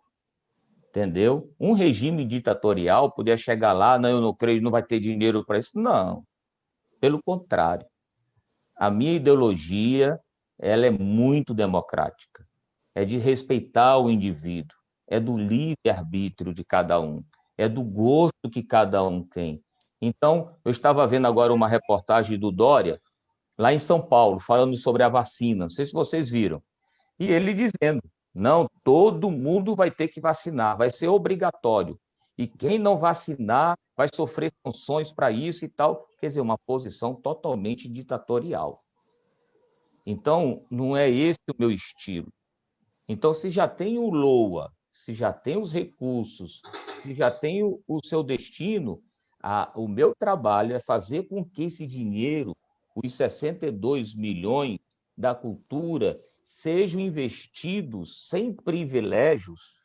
entendeu? Um regime ditatorial podia chegar lá, não, eu não creio, não vai ter dinheiro para isso. Não, pelo contrário. A minha ideologia, ela é muito democrática, é de respeitar o indivíduo, é do livre-arbítrio de cada um, é do gosto que cada um tem. Então, eu estava vendo agora uma reportagem do Dória, lá em São Paulo, falando sobre a vacina. Não sei se vocês viram. E ele dizendo: não, todo mundo vai ter que vacinar, vai ser obrigatório. E quem não vacinar vai sofrer sanções para isso e tal. Quer dizer, uma posição totalmente ditatorial. Então, não é esse o meu estilo. Então, se já tem o LOA, se já tem os recursos, se já tem o seu destino, o meu trabalho é fazer com que esse dinheiro, os 62 milhões da cultura, sejam investidos sem privilégios,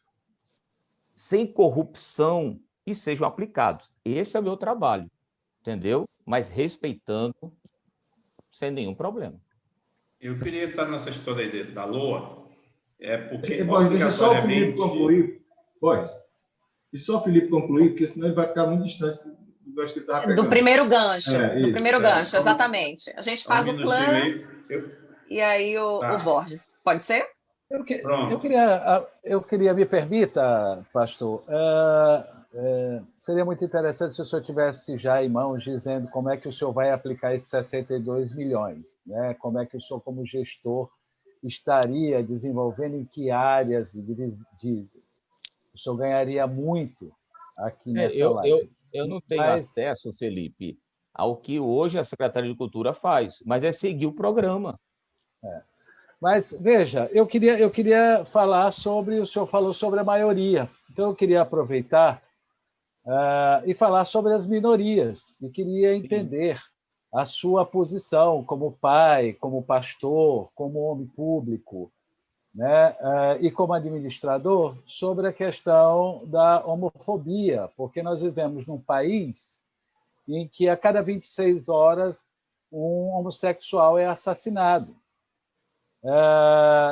sem corrupção e sejam aplicados. Esse é o meu trabalho, entendeu? Mas respeitando, sem nenhum problema. Eu queria entrar nessa história aí da LOA, porque Borges, deixa só o Felipe obrigatoriamente... concluir. Borges, e só o Felipe concluir, porque senão ele vai ficar muito distante do gancho que ele estava pegando. Do primeiro gancho. Do primeiro gancho, exatamente. A gente faz o plano e aí o Borges. Pode ser? Eu queria, me permita, pastor, seria muito interessante se o senhor tivesse já em mãos dizendo como é que o senhor vai aplicar esses 62 milhões, né? Como é que o senhor, como gestor, estaria desenvolvendo, em que áreas o senhor ganharia muito aqui nessa live. Eu não tenho acesso, Felipe, ao que hoje a Secretaria de Cultura faz, mas é seguir o programa. Mas, veja, eu queria falar sobre... O senhor falou sobre a maioria. Então, eu queria aproveitar e falar sobre as minorias. E queria entender a sua posição como pai, como pastor, como homem público, né? E como administrador, sobre a questão da homofobia, porque nós vivemos num país em que a cada 26 horas um homossexual é assassinado.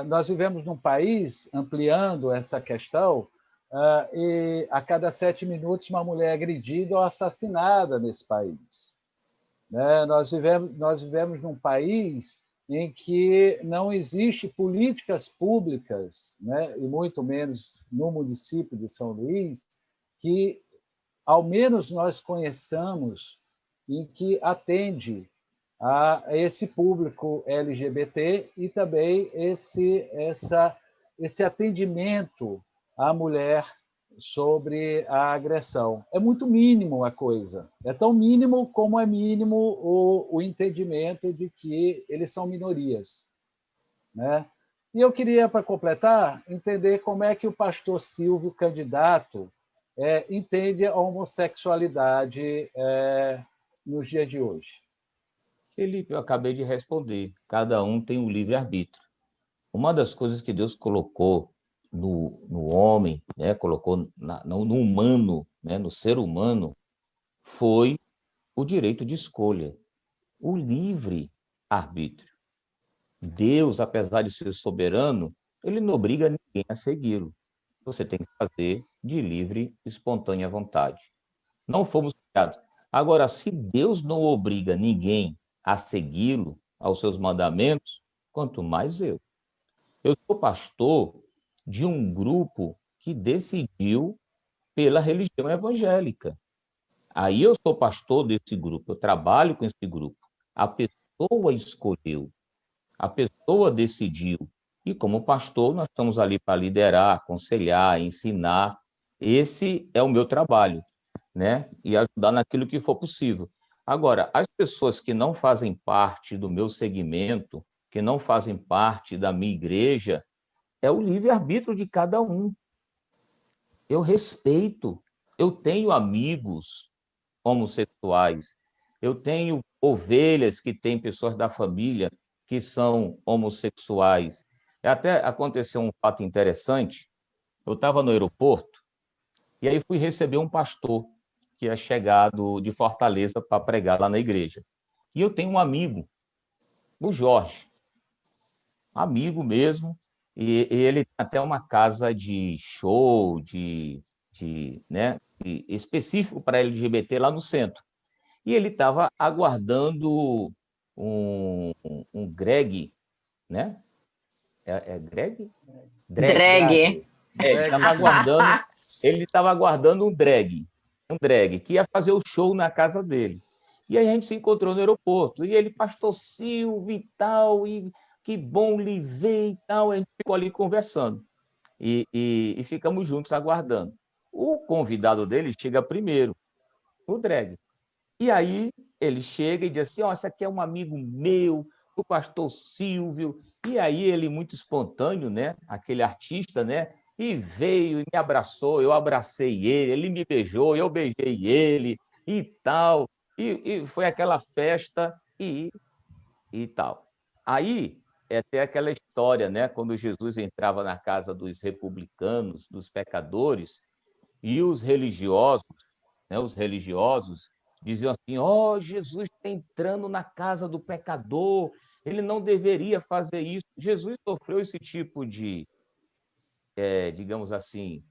Nós vivemos num país, ampliando essa questão, e a cada 7 minutos uma mulher é agredida ou assassinada nesse país. Nós vivemos num país em que não existe políticas públicas, né, e muito menos no município de São Luís, que, ao menos, nós conheçamos, em que atende a esse público LGBT e também esse atendimento à mulher sobre a agressão. É muito mínimo a coisa. É tão mínimo como é mínimo o entendimento de que eles são minorias, né? E eu queria, para completar, entender como é que o pastor Silvio, candidato, entende a homossexualidade nos dias de hoje. Felipe, eu acabei de responder. Cada um tem o livre-arbítrio. Uma das coisas que Deus colocou no homem, né, colocou no humano, né, no ser humano, foi o direito de escolha, o livre-arbítrio. Deus, apesar de ser soberano, ele não obriga ninguém a segui-lo. Você tem que fazer de livre, espontânea vontade. Não fomos criados. Agora, se Deus não obriga ninguém a segui-lo, aos seus mandamentos, quanto mais eu. Eu sou pastor de um grupo que decidiu pela religião evangélica. Aí eu sou pastor desse grupo, eu trabalho com esse grupo. A pessoa escolheu, a pessoa decidiu. E como pastor, nós estamos ali para liderar, aconselhar, ensinar. Esse é o meu trabalho, né? E ajudar naquilo que for possível. Agora, as pessoas que não fazem parte do meu segmento, que não fazem parte da minha igreja, é o livre-arbítrio de cada um. Eu respeito. Eu tenho amigos homossexuais. Eu tenho ovelhas que têm pessoas da família que são homossexuais. Até aconteceu um fato interessante. Eu estava no aeroporto e aí fui receber um pastor que é chegado de Fortaleza para pregar lá na igreja. E eu tenho um amigo, o Jorge, amigo mesmo, e ele tem até uma casa de show, né, específico para LGBT lá no centro. E ele estava aguardando um Greg, né? Greg? Drag. Ele estava aguardando um drag que ia fazer o show na casa dele. E aí a gente se encontrou no aeroporto. E ele, pastor Silvio e tal, e que bom lhe ver e tal. A gente ficou ali conversando. E ficamos juntos aguardando. O convidado dele chega primeiro, o Dreg. E aí ele chega e diz assim, esse aqui é um amigo meu, o pastor Silvio. E aí ele, muito espontâneo, né? Aquele artista, né? E veio e me abraçou, eu abracei ele me beijou, eu beijei ele e tal. E foi aquela festa e tal. Aí é até aquela história, né? Quando Jesus entrava na casa dos republicanos, dos pecadores, e os religiosos, né? Os religiosos diziam assim: ó, Jesus está entrando na casa do pecador, ele não deveria fazer isso. Jesus sofreu esse tipo de, digamos assim,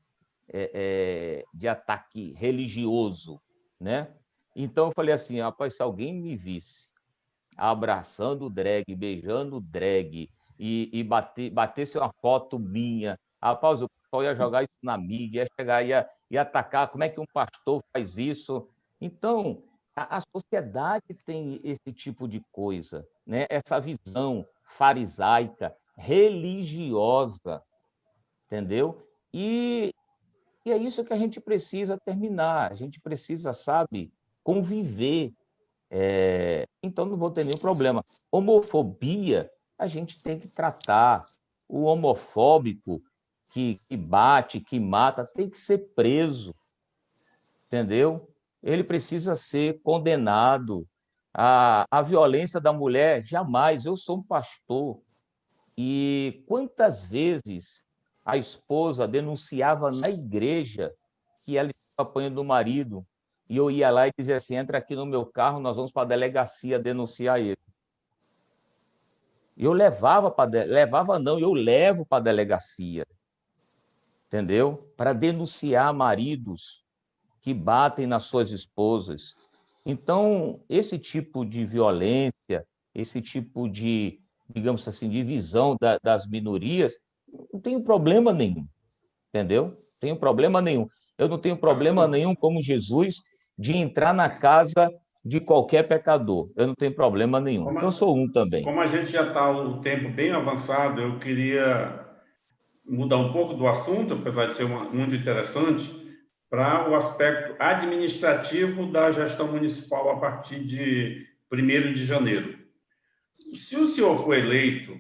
de ataque religioso, né? Então eu falei assim, rapaz, se alguém me visse abraçando o drag, beijando o drag e batesse uma foto minha, rapaz, o pessoal ia jogar isso na mídia, ia chegar, ia atacar, como é que um pastor faz isso? Então, a sociedade tem esse tipo de coisa, né? Essa visão farisaica, religiosa, entendeu? E é isso que a gente precisa terminar, a gente precisa, sabe, conviver. Então, não vou ter nenhum problema. Homofobia, a gente tem que tratar. O homofóbico que bate, que mata, tem que ser preso, entendeu? Ele precisa ser condenado. A violência da mulher, jamais. Eu sou um pastor. E quantas vezes a esposa denunciava na igreja que ela estava apanhando o marido, e eu ia lá e dizia assim, entra aqui no meu carro, nós vamos para a delegacia denunciar ele. Eu levava não, eu levo para a delegacia, entendeu? Para denunciar maridos que batem nas suas esposas. Então, esse tipo de violência, esse tipo de, digamos assim, divisão das minorias, não tem problema nenhum, entendeu? Não tenho problema nenhum. Eu não tenho problema nenhum, como Jesus, de entrar na casa de qualquer pecador. Eu não tenho problema nenhum. Eu sou um também. Como a gente já está o tempo bem avançado, eu queria mudar um pouco do assunto, apesar de ser muito interessante, para o aspecto administrativo da gestão municipal a partir de 1º de janeiro. Se o senhor for eleito,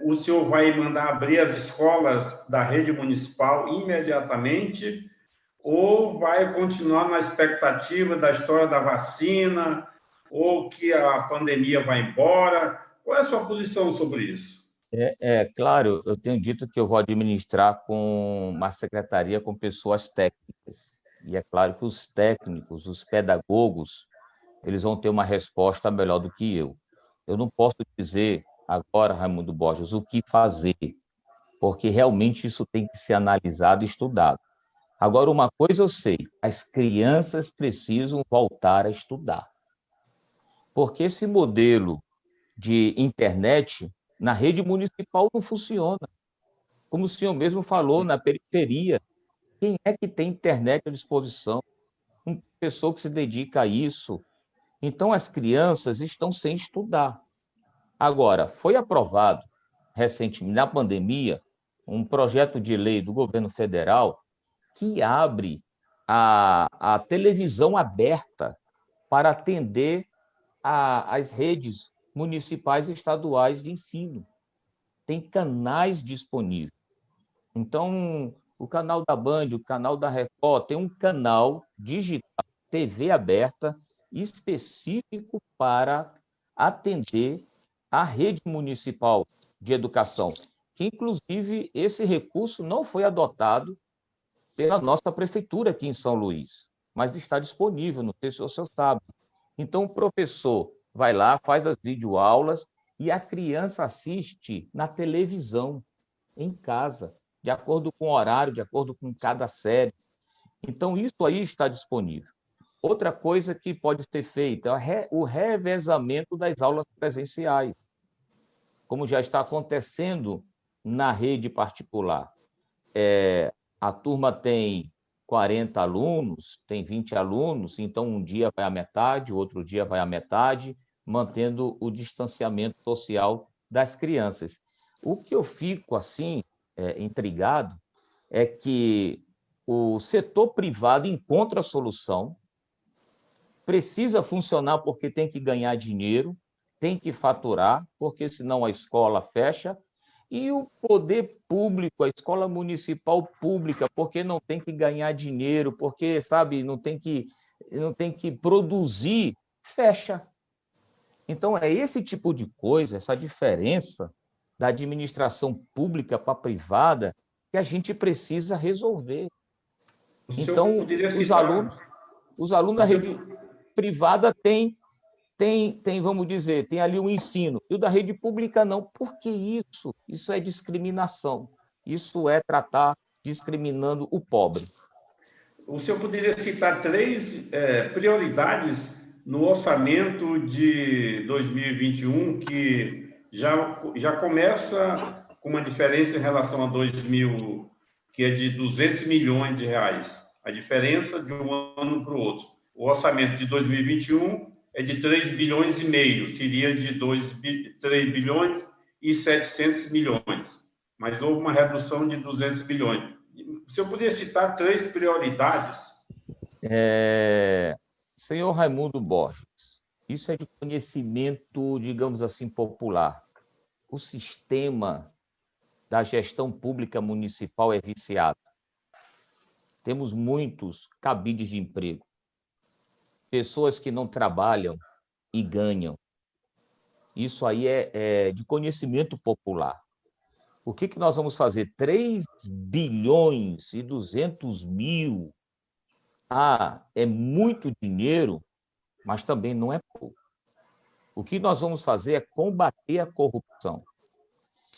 o senhor vai mandar abrir as escolas da rede municipal imediatamente ou vai continuar na expectativa da história da vacina ou que a pandemia vai embora? Qual é a sua posição sobre isso? Claro, eu tenho dito que eu vou administrar com uma secretaria com pessoas técnicas. E é claro que os técnicos, os pedagogos, eles vão ter uma resposta melhor do que eu. Eu não posso dizer agora, Raimundo Borges, o que fazer, porque realmente isso tem que ser analisado e estudado. Agora, uma coisa eu sei, as crianças precisam voltar a estudar. Porque esse modelo de internet na rede municipal não funciona. Como o senhor mesmo falou, na periferia, quem é que tem internet à disposição? Uma pessoa que se dedica a isso. Então, as crianças estão sem estudar. Agora, foi aprovado recentemente, na pandemia, um projeto de lei do governo federal que abre a televisão aberta para atender as redes municipais e estaduais de ensino. Tem canais disponíveis. Então, o canal da Band, o canal da Record, tem um canal digital, TV aberta, específico para atender a rede municipal de educação, que, inclusive, esse recurso não foi adotado pela nossa prefeitura aqui em São Luís, mas está disponível, não sei se o senhor sabe. Então, o professor vai lá, faz as videoaulas e a criança assiste na televisão, em casa, de acordo com o horário, de acordo com cada série. Então, isso aí está disponível. Outra coisa que pode ser feita é o revezamento das aulas presenciais, como já está acontecendo na rede particular. A turma tem 40 alunos, tem 20 alunos, então um dia vai à metade, outro dia vai à metade, mantendo o distanciamento social das crianças. O que eu fico, assim, intrigado é que o setor privado encontra a solução, precisa funcionar porque tem que ganhar dinheiro, tem que faturar, porque senão a escola fecha, e o poder público, a escola municipal pública, porque não tem que ganhar dinheiro, porque, sabe, não tem que produzir, fecha. Então, é esse tipo de coisa, essa diferença da administração pública para a privada que a gente precisa resolver. O senhor Então, poderia os citar... alunos da rede privada têm, vamos dizer, tem ali o ensino, e o da rede pública não. Por que isso? Isso é discriminação. Isso é tratar discriminando o pobre. O senhor poderia citar 3 prioridades no orçamento de 2021 que já começa com uma diferença em relação a 2000, que é de 200 milhões de reais. A diferença de um ano para o outro. O orçamento de 2021 é de 3 bilhões e meio, seria de 3 bilhões e 700 milhões. Mas houve uma redução de 200 milhões. O senhor poderia citar 3 prioridades? Senhor Raimundo Borges, isso é de conhecimento, digamos assim, popular. O sistema da gestão pública municipal é viciado. Temos muitos cabides de emprego. Pessoas que não trabalham e ganham. Isso aí é de conhecimento popular. O que nós vamos fazer? 3 bilhões e 200 mil. É muito dinheiro, mas também não é pouco. O que nós vamos fazer é combater a corrupção.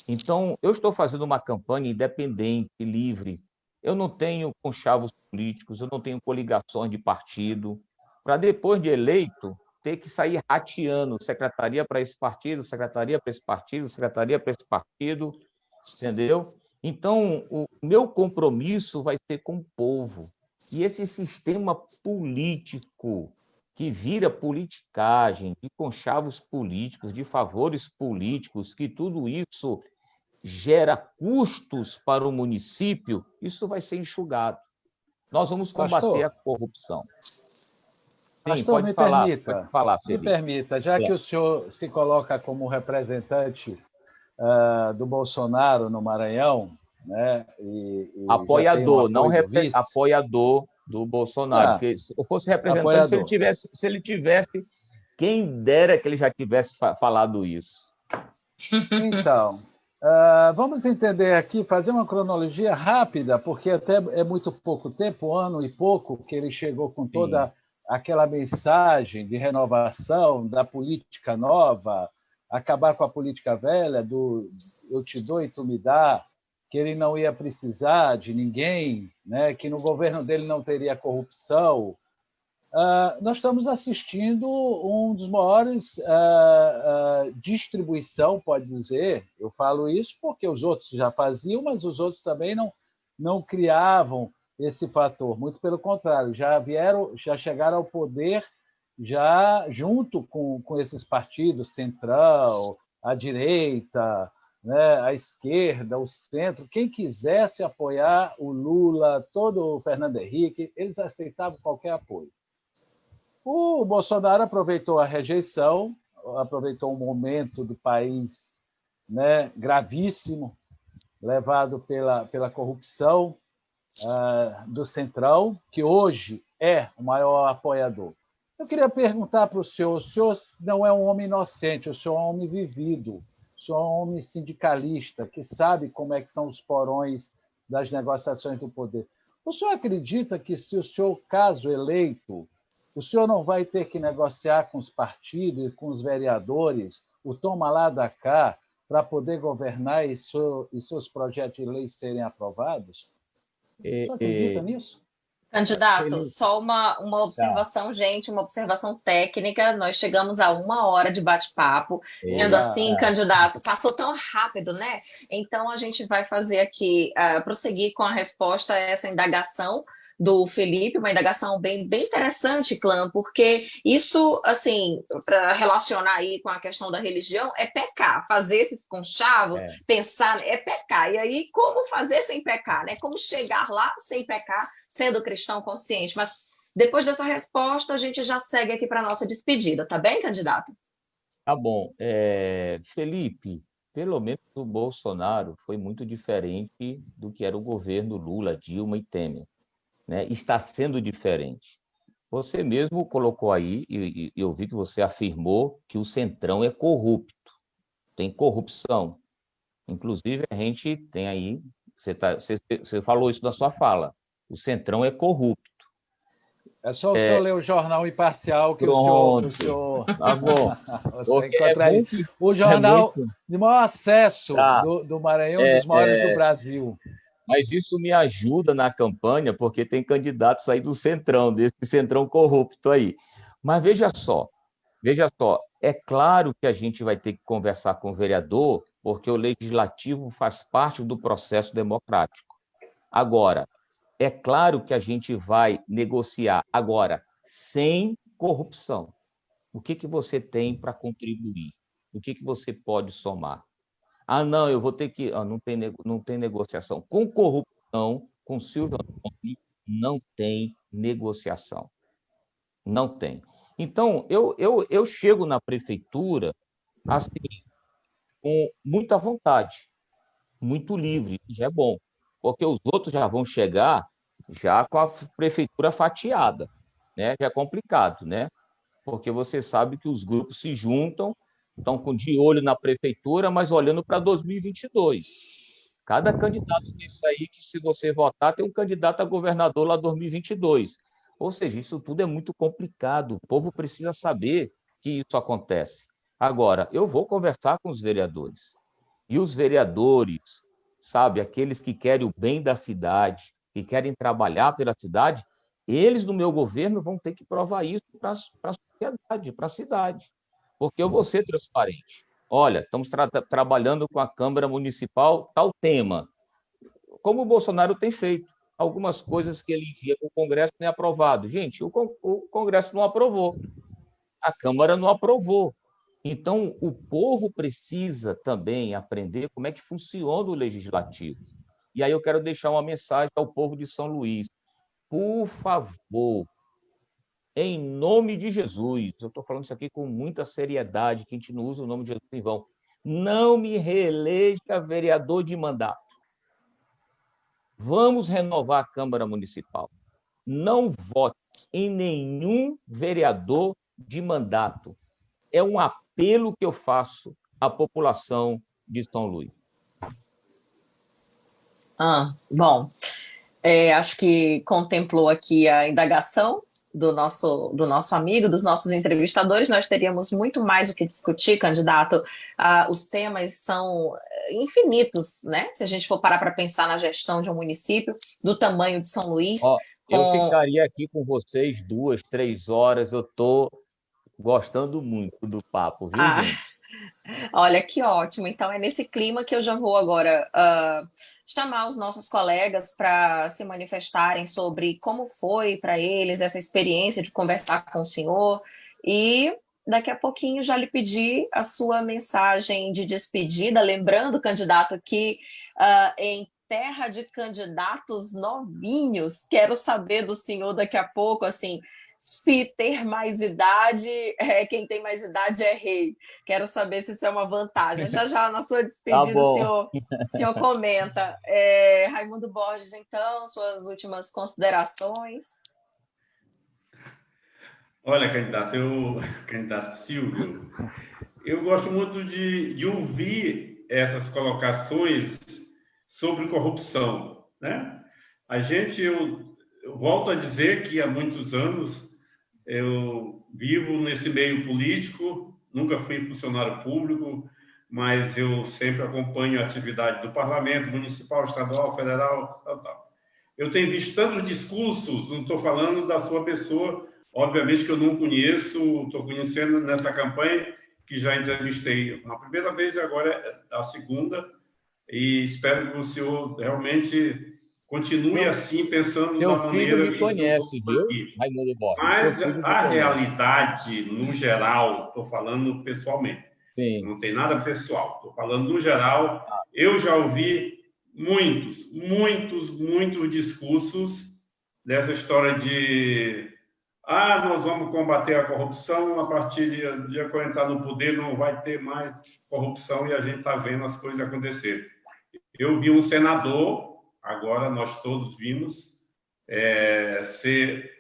Então, eu estou fazendo uma campanha independente, livre. Eu não tenho conchavos políticos, eu não tenho coligações de partido, para depois de eleito ter que sair rateando secretaria para esse partido, secretaria para esse partido, secretaria para esse partido, entendeu? Então, o meu compromisso vai ser com o povo. E esse sistema político que vira politicagem, de conchavos políticos, de favores políticos, que tudo isso gera custos para o município, isso vai ser enxugado. Nós vamos combater a corrupção. Sim, Pastor, pode falar, Felipe. Me permita, já que o senhor se coloca como representante do Bolsonaro no Maranhão, né? Apoiador, não apoiador do Bolsonaro. Porque se eu fosse representante, se ele tivesse, quem dera que ele já tivesse falado isso. Então, vamos entender aqui, fazer uma cronologia rápida, porque até é muito pouco tempo, ano e pouco, que ele chegou com toda aquela mensagem de renovação da política nova, acabar com a política velha, do eu te dou e tu me dá, que ele não ia precisar de ninguém, né? Que no governo dele não teria corrupção. Nós estamos assistindo um dos maiores distribuição, pode dizer, eu falo isso porque os outros já faziam, mas os outros também não criavam esse fator, muito pelo contrário, já chegaram ao poder já junto com esses partidos, Centrão, a direita, né, a esquerda, o centro, quem quisesse apoiar o Lula, todo o Fernando Henrique, eles aceitavam qualquer apoio. O Bolsonaro aproveitou a rejeição, aproveitou um momento do país, né, gravíssimo, levado pela corrupção do Centrão, que hoje é o maior apoiador. Eu queria perguntar para o senhor não é um homem inocente, o senhor é um homem vivido, o senhor é um homem sindicalista, que sabe como é que são os porões das negociações do poder. O senhor acredita que, se o senhor, caso eleito, o senhor não vai ter que negociar com os partidos e com os vereadores o toma lá da cá para poder governar e seus projetos de lei serem aprovados? O senhor acredita nisso? Candidato, só uma observação, gente, uma observação técnica. Nós chegamos a 1 hora de bate-papo. Sendo assim, candidato, passou tão rápido, né? Então, a gente vai fazer aqui, prosseguir com a resposta a essa indagação do Felipe, uma indagação bem interessante, Clã, porque isso, assim, para relacionar aí com a questão da religião, é pecar. Fazer esses conchavos, pensar, é pecar. E aí, como fazer sem pecar, né? Como chegar lá sem pecar, sendo cristão consciente? Mas depois dessa resposta, a gente já segue aqui para a nossa despedida, tá bem, candidato? Tá bom. Felipe, pelo menos o Bolsonaro foi muito diferente do que era o governo Lula, Dilma e Temer, né? Está sendo diferente. Você mesmo colocou aí, e eu vi que você afirmou que o Centrão é corrupto, tem corrupção. Inclusive, a gente tem aí, você falou isso na sua fala, o Centrão é corrupto. É só o senhor ler o jornal Imparcial que Pronto, o senhor tá bom. você Porque é encontra aí. muito, O é jornal muito, de maior acesso tá, do Maranhão, um dos maiores do Brasil. mas isso me ajuda na campanha, porque tem candidatos aí do Centrão, desse Centrão corrupto aí. Mas veja só, é claro que a gente vai ter que conversar com o vereador, porque o legislativo faz parte do processo democrático. Agora, é claro que a gente vai negociar, agora, sem corrupção. O que você tem para contribuir? O que você pode somar? Ah, não, eu vou ter que. Ah, não tem negociação. Com corrupção, com Silvio Antônio, não tem negociação. Não tem. Então, eu chego na prefeitura assim, com muita vontade, muito livre, já é bom, porque os outros já vão chegar já com a prefeitura fatiada, né? Já é complicado, né? Porque você sabe que os grupos se juntam, estão de olho na prefeitura, mas olhando para 2022. Cada candidato desse aí, que se você votar, tem um candidato a governador lá 2022. Ou seja, isso tudo é muito complicado. O povo precisa saber que isso acontece. Agora, eu vou conversar com os vereadores. E os vereadores, sabe, aqueles que querem o bem da cidade, que querem trabalhar pela cidade, eles no meu governo vão ter que provar isso para a sociedade, para a cidade. Porque eu vou ser transparente. Olha, estamos trabalhando com a Câmara Municipal tal tema. Como o Bolsonaro tem feito. Algumas coisas que ele envia para o Congresso não é aprovado. Gente, o Congresso não aprovou. A Câmara não aprovou. Então, o povo precisa também aprender como é que funciona o legislativo. E aí eu quero deixar uma mensagem ao povo de São Luís. Por favor, em nome de Jesus, eu estou falando isso aqui com muita seriedade, que a gente não usa o nome de Jesus em vão. Não me reeleja vereador de mandato. Vamos renovar a Câmara Municipal. Não vote em nenhum vereador de mandato. É um apelo que eu faço à população de São Luís. Bom, acho que contemplou aqui a indagação do nosso amigo, dos nossos entrevistadores. Nós teríamos muito mais o que discutir, candidato. Os temas são infinitos, né? Se a gente for parar para pensar na gestão de um município, do tamanho de São Luís. Eu ficaria aqui com vocês 2, 3 horas. Eu estou gostando muito do papo, viu, gente? Olha, que ótimo. Então, é nesse clima que eu já vou agora chamar os nossos colegas para se manifestarem sobre como foi para eles essa experiência de conversar com o senhor. E daqui a pouquinho já lhe pedir a sua mensagem de despedida, lembrando, candidato, que em terra de candidatos novinhos, quero saber do senhor daqui a pouco, assim, se ter mais idade, quem tem mais idade é rei. Quero saber se isso é uma vantagem. Já na sua despedida, o senhor comenta. Raimundo Borges, então, suas últimas considerações. Olha, candidato Silvio, eu gosto muito de ouvir essas colocações sobre corrupção, né? Eu volto a dizer que há muitos anos eu vivo nesse meio político, nunca fui funcionário público, mas eu sempre acompanho a atividade do parlamento municipal, estadual, federal, tal. Eu tenho visto tantos discursos, não estou falando da sua pessoa, obviamente que eu não conheço, estou conhecendo nessa campanha, que já entrevistei uma primeira vez e agora a segunda, e espero que o senhor realmente Continue assim, pensando Seu da filho maneira me que conhece, viu, aqui. Raimundo Borges? Mas Seu filho me a conhece. realidade, no geral, estou falando pessoalmente, Sim. não tem nada pessoal, estou falando no geral, eu já ouvi muitos discursos dessa história de nós vamos combater a corrupção, a partir de dia que eu entrar no poder não vai ter mais corrupção, e a gente está vendo as coisas acontecerem. Eu vi um senador, agora nós todos vimos, ser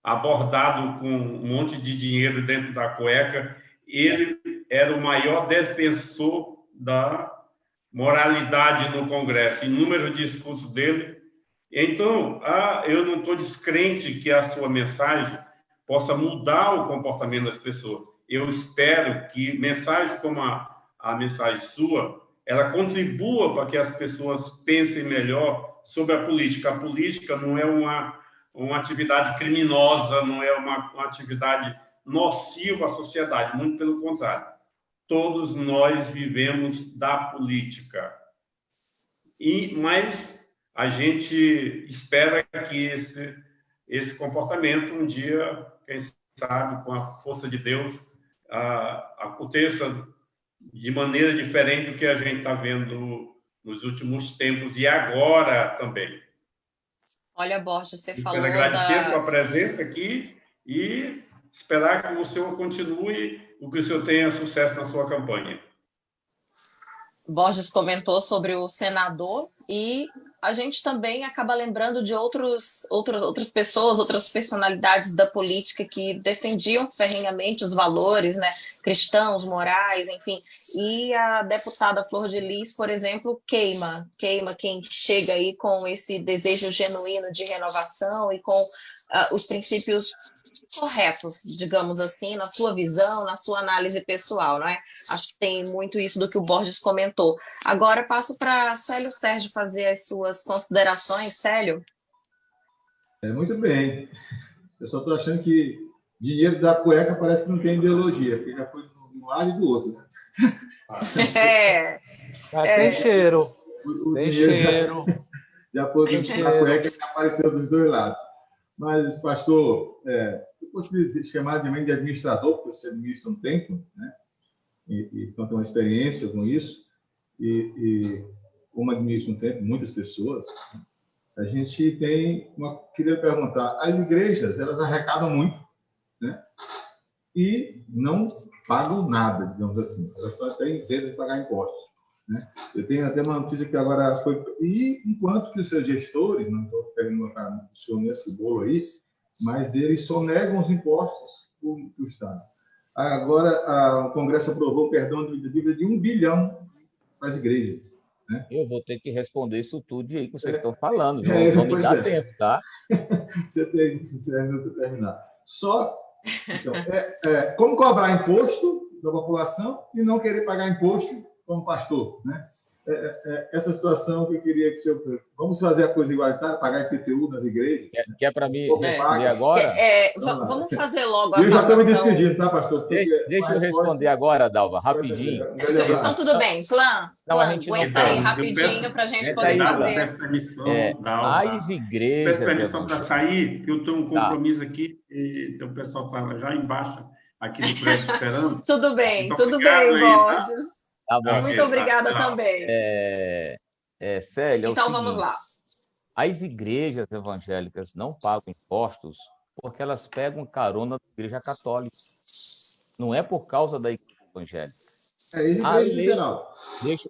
abordado com um monte de dinheiro dentro da cueca. Ele era o maior defensor da moralidade no Congresso, inúmeros discursos dele. Então, eu não estou descrente que a sua mensagem possa mudar o comportamento das pessoas. Eu espero que mensagem como a mensagem sua, ela contribua para que as pessoas pensem melhor sobre a política. A política não é uma atividade criminosa, não é uma atividade nociva à sociedade, muito pelo contrário. Todos nós vivemos da política. Mas a gente espera que esse comportamento, um dia, quem sabe, com a força de Deus, aconteça de maneira diferente do que a gente está vendo nos últimos tempos e agora também. Olha, Borges, você quero falou agradecer a sua presença aqui e esperar que o senhor continue, que o senhor tenha sucesso na sua campanha. Borges comentou sobre o senador, e a gente também acaba lembrando de outras pessoas, outras personalidades da política que defendiam ferrenhamente os valores, né, cristãos, morais, enfim. E a deputada Flor de Lis, por exemplo, queima quem chega aí com esse desejo genuíno de renovação e com os princípios corretos, digamos assim, na sua visão, na sua análise pessoal, não é? Acho que tem muito isso do que o Borges comentou. Agora passo para Célio Sérgio fazer as suas considerações. Célio? Muito bem. Eu só estou achando que dinheiro da cueca parece que não tem ideologia, porque já foi de um lado e do outro, né? Tem cheiro. Tem cheiro. Já foi na cueca que apareceu dos dois lados. Mas, pastor, eu posso chamar de administrador, porque você administra um tempo, né? E então tem uma experiência com isso. E como administra um tempo, muitas pessoas, a gente tem queria perguntar, as igrejas, elas arrecadam muito, né? E não pagam nada, digamos assim. Elas só têm isentas de pagar impostos, né? Eu tenho até uma notícia que agora foi... E enquanto que os seus gestores, não estou querendo botar o senhor nesse bolo aí, mas eles sonegam os impostos do Estado. Agora, o Congresso aprovou o perdão de dívida de 1 bilhão para as igrejas, né? Eu vou ter que responder isso tudo aí que vocês estão falando. Não me dá tempo, tá? Você tem que terminar. Só, então, como cobrar imposto da população e não querer pagar imposto como pastor, né? Essa situação que eu queria que o senhor... Vamos fazer a coisa igualitária, pagar IPTU nas igrejas? Quer para mim responder agora? Vamos fazer logo a salvação. Eu já estou me despedindo, tá, pastor? Deixa eu responder agora, Dalva, rapidinho. Então, tudo bem. Clã, aguenta aí rapidinho para a gente poder fazer. Peço permissão, as igrejas... Peço permissão para sair, porque eu tenho um compromisso aqui, e o pessoal está já embaixo, aqui no prédio, esperando. Tudo bem, Borges. Tá bom. Muito obrigada também. Célia, então, vamos lá. As igrejas evangélicas não pagam impostos porque elas pegam carona da Igreja Católica. Não é por causa da Igreja Evangélica.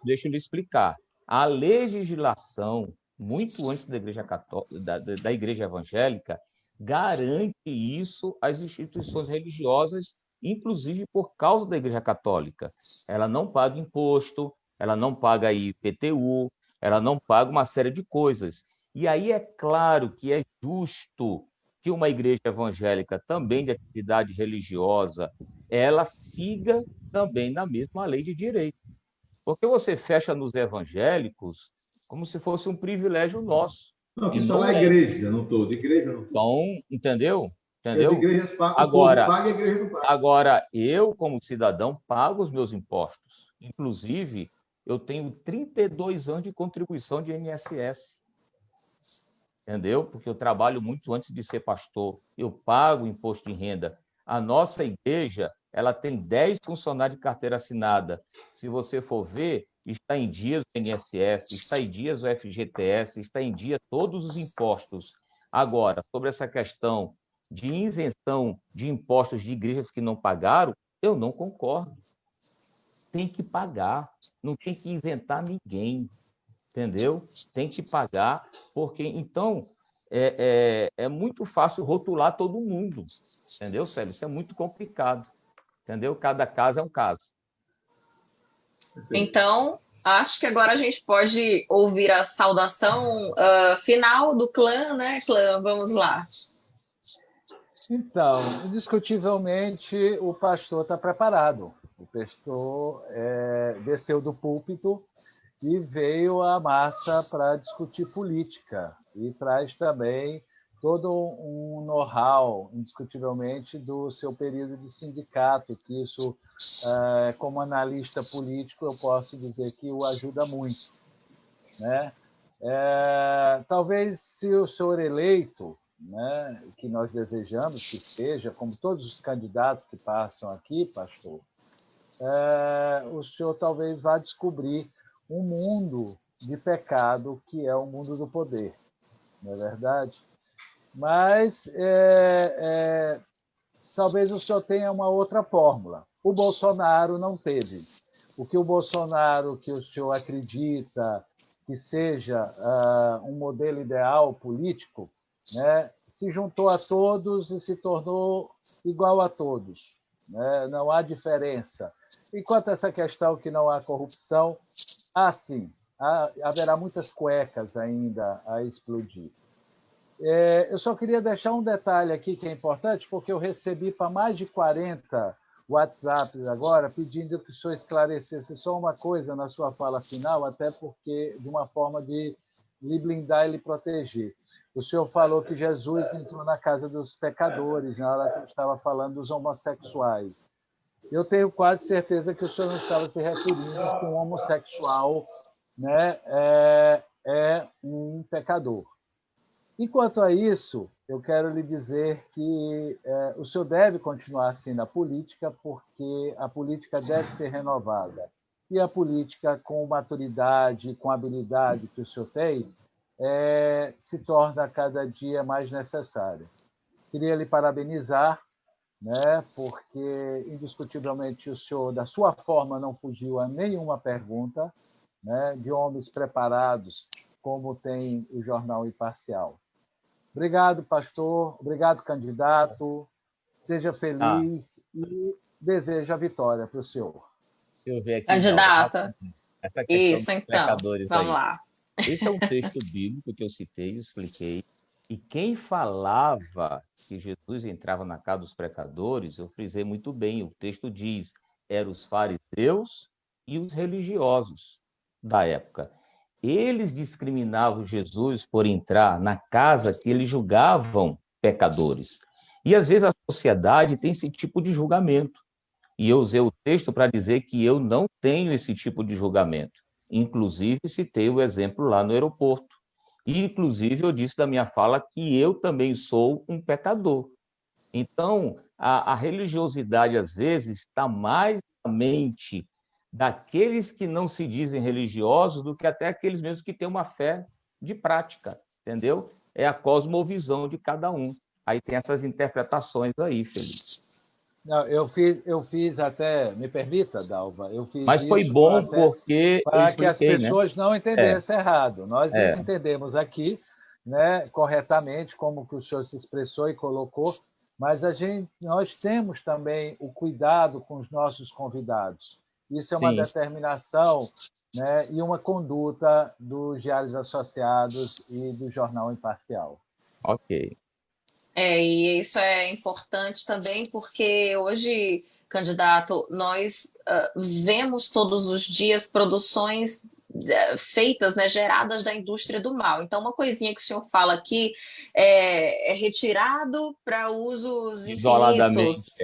Deixa eu lhe explicar. A legislação, muito antes da Igreja Católica, da Igreja Evangélica, garante isso às instituições religiosas, inclusive por causa da Igreja Católica. Ela não paga imposto, ela não paga IPTU, ela não paga uma série de coisas. E aí é claro que é justo que uma igreja evangélica, também de atividade religiosa, ela siga também na mesma lei de direito. Porque você fecha nos evangélicos como se fosse um privilégio nosso. Não, que está na igreja, não estou. De igreja não estou. Então, entendeu? As igrejas pagam, agora, paga, a igreja não paga. Agora, eu, como cidadão, pago os meus impostos. Inclusive, eu tenho 32 anos de contribuição de INSS. entendeu? Porque eu trabalho muito antes de ser pastor, eu pago imposto de renda. A nossa igreja, ela tem 10 funcionários de carteira assinada. Se você for ver, está em dias o INSS, está em dias o FGTS, está em dia todos os impostos. Agora, sobre essa questão de isenção de impostos de igrejas que não pagaram, eu não concordo. Tem que pagar, não tem que isentar ninguém, entendeu? Tem que pagar, porque então é muito fácil rotular todo mundo, entendeu, Célio? Isso é muito complicado, entendeu? Cada caso é um caso. Então, acho que agora a gente pode ouvir a saudação final do clã, né, clã? Vamos lá. Então, indiscutivelmente, o pastor está preparado. O pastor desceu do púlpito e veio à massa para discutir política e traz também todo um know-how, indiscutivelmente, do seu período de sindicato, que isso, como analista político, eu posso dizer que o ajuda muito, né? Talvez, se o senhor eleito, né, que nós desejamos que seja, como todos os candidatos que passam aqui, pastor, o senhor talvez vá descobrir um mundo de pecado que é o mundo do poder, não é verdade? Mas talvez o senhor tenha uma outra fórmula. O Bolsonaro não teve. O que o senhor acredita que seja um modelo ideal político, né, se juntou a todos e se tornou igual a todos, né? Não há diferença. Enquanto essa questão que não há corrupção, sim, haverá muitas cuecas ainda a explodir. Eu só queria deixar um detalhe aqui que é importante, porque eu recebi para mais de 40 WhatsApps agora pedindo que o senhor esclarecesse só uma coisa na sua fala final, até porque de uma forma de lhe blindar e lhe proteger. O senhor falou que Jesus entrou na casa dos pecadores na hora que eu estava falando dos homossexuais. Eu tenho quase certeza que o senhor não estava se referindo que um homossexual, né, é um pecador. Enquanto a isso, eu quero lhe dizer que o senhor deve continuar assim na política, porque a política deve ser renovada. E a política, com maturidade, com habilidade que o senhor tem, se torna cada dia mais necessária. Queria lhe parabenizar, né, porque, indiscutivelmente, o senhor, da sua forma, não fugiu a nenhuma pergunta, né, de homens preparados, como tem o Jornal Imparcial. Obrigado, pastor. Obrigado, candidato. Seja feliz e desejo a vitória para o senhor. Deixa eu ver aqui, Candidata. essa questão Isso, dos então. pecadores Vamos aí. lá. Esse é um texto bíblico que eu citei, eu expliquei. E quem falava que Jesus entrava na casa dos pecadores, eu frisei muito bem. O texto diz, eram os fariseus e os religiosos da época. Eles discriminavam Jesus por entrar na casa que eles julgavam pecadores. E às vezes a sociedade tem esse tipo de julgamento. E eu usei o texto para dizer que eu não tenho esse tipo de julgamento. Inclusive, citei o exemplo lá no aeroporto. E, inclusive, eu disse da minha fala que eu também sou um pecador. Então, a religiosidade, às vezes, está mais na mente daqueles que não se dizem religiosos do que até aqueles mesmos que têm uma fé de prática, entendeu? É a cosmovisão de cada um. Aí tem essas interpretações aí, Felipe. Não, eu fiz até, me permita, Dalva, eu fiz Mas foi isso bom porque eu para que as expliquei, né? pessoas não entendessem errado. Nós É. entendemos aqui, né, corretamente, como que o senhor se expressou e colocou, mas nós temos também o cuidado com os nossos convidados. Isso é uma Sim. determinação, né, e uma conduta dos Diários Associados e do Jornal Imparcial. Ok. E isso é importante também porque hoje, candidato, nós vemos todos os dias produções feitas, né, geradas da indústria do mal. Então, uma coisinha que o senhor fala aqui é retirado para usos infinitos,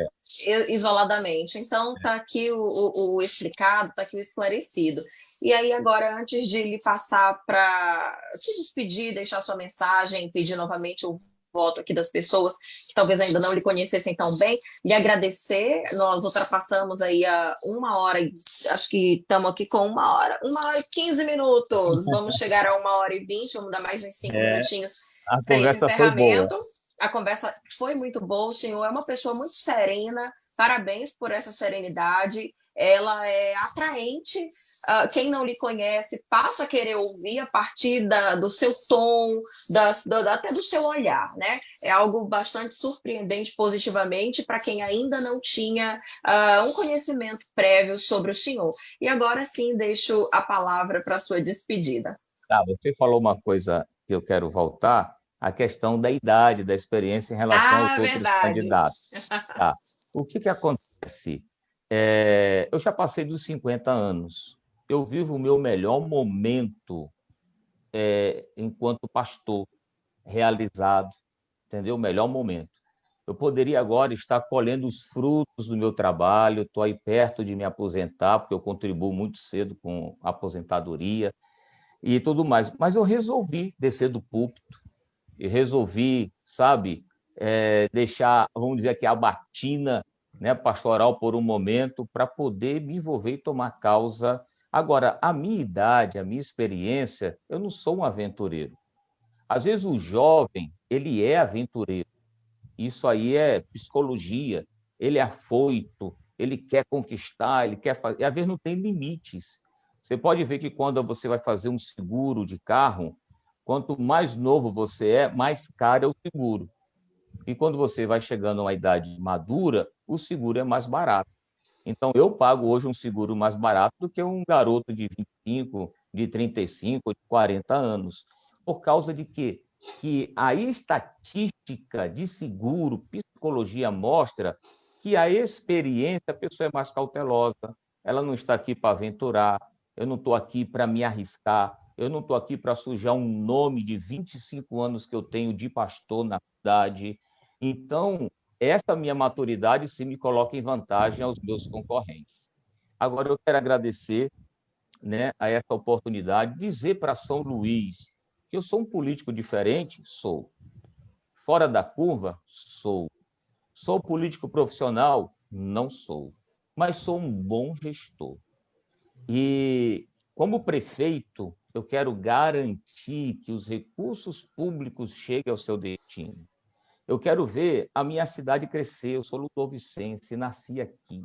isoladamente. Então, está aqui o explicado, está aqui o esclarecido. E aí, agora, antes de lhe passar para se despedir, deixar sua mensagem, pedir novamente o voto aqui das pessoas que talvez ainda não lhe conhecessem tão bem, lhe agradecer. Nós ultrapassamos aí a 1 hora, acho que estamos aqui com 1 hora e 15 minutos. Vamos chegar a 1 hora e 20, vamos dar mais uns 5 minutinhos A para esse conversa foi boa. encerramento. A conversa foi muito boa, o senhor é uma pessoa muito serena, parabéns por essa serenidade. Ela é atraente, quem não lhe conhece passa a querer ouvir a partir do seu tom, até do seu olhar, né? É algo bastante surpreendente positivamente para quem ainda não tinha um conhecimento prévio sobre o senhor. E agora sim, deixo a palavra para a sua despedida. Tá, você falou uma coisa que eu quero voltar, a questão da idade, da experiência em relação aos outros Verdade. candidatos. Tá. O que acontece? Eu já passei dos 50 anos. Eu vivo o meu melhor momento enquanto pastor, realizado, entendeu? O melhor momento. Eu poderia agora estar colhendo os frutos do meu trabalho, estou aí perto de me aposentar, porque eu contribuo muito cedo com a aposentadoria e tudo mais. Mas eu resolvi descer do púlpito e resolvi, sabe, deixar, vamos dizer aqui, a batina, né, pastoral por um momento para poder me envolver e tomar causa. Agora, a minha idade, a minha experiência, eu não sou um aventureiro. Às vezes o jovem, ele é aventureiro. Isso aí é psicologia. Ele é afoito, ele quer conquistar, ele quer fazer. E às vezes não tem limites. Você pode ver que quando você vai fazer um seguro de carro, quanto mais novo você é, mais caro é o seguro. E quando você vai chegando a uma idade madura, o seguro é mais barato. Então, eu pago hoje um seguro mais barato do que um garoto de 25, de 35, de 40 anos. Por causa de quê? Que a estatística de seguro, psicologia mostra que a experiência, a pessoa é mais cautelosa, ela não está aqui para aventurar, eu não estou aqui para me arriscar, eu não estou aqui para sujar um nome de 25 anos que eu tenho de pastor na cidade. Então, essa minha maturidade se me coloca em vantagem aos meus concorrentes. Agora, eu quero agradecer, né, a essa oportunidade, dizer para São Luís que eu sou um político diferente, sou. Fora da curva, sou. Sou político profissional? Não sou. Mas sou um bom gestor. E, como prefeito, eu quero garantir que os recursos públicos cheguem ao seu destino. Eu quero ver a minha cidade crescer. Eu sou ludovicense, nasci aqui.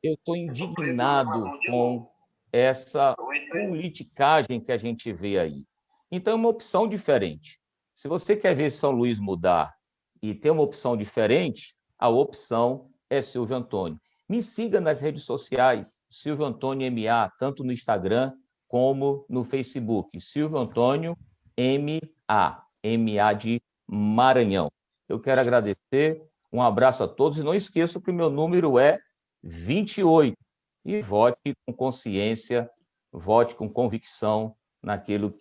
Eu estou indignado com essa politicagem que a gente vê aí. Então, é uma opção diferente. Se você quer ver São Luís mudar e ter uma opção diferente, a opção é Silvio Antônio. Me siga nas redes sociais, Silvio Antônio MA, tanto no Instagram como no Facebook. Silvio Antônio MA, MA de Maranhão. Eu quero agradecer, um abraço a todos e não esqueçam que o meu número é 28. E vote com consciência, vote com convicção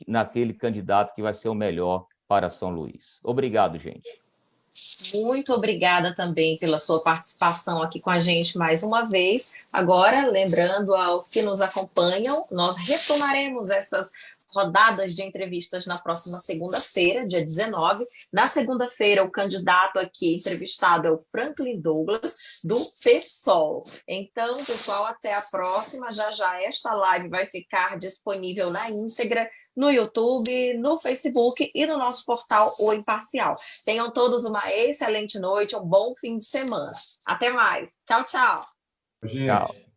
naquele candidato que vai ser o melhor para São Luís. Obrigado, gente. Muito obrigada também pela sua participação aqui com a gente mais uma vez. Agora, lembrando aos que nos acompanham, nós retomaremos estas rodadas de entrevistas na próxima segunda-feira, dia 19. Na segunda-feira, o candidato aqui entrevistado é o Franklin Douglas, do PSOL. Então, pessoal, até a próxima. Já já esta live vai ficar disponível na íntegra no YouTube, no Facebook e no nosso portal O Imparcial. Tenham todos uma excelente noite, um bom fim de semana. Até mais. Tchau, tchau. Gente. Tchau.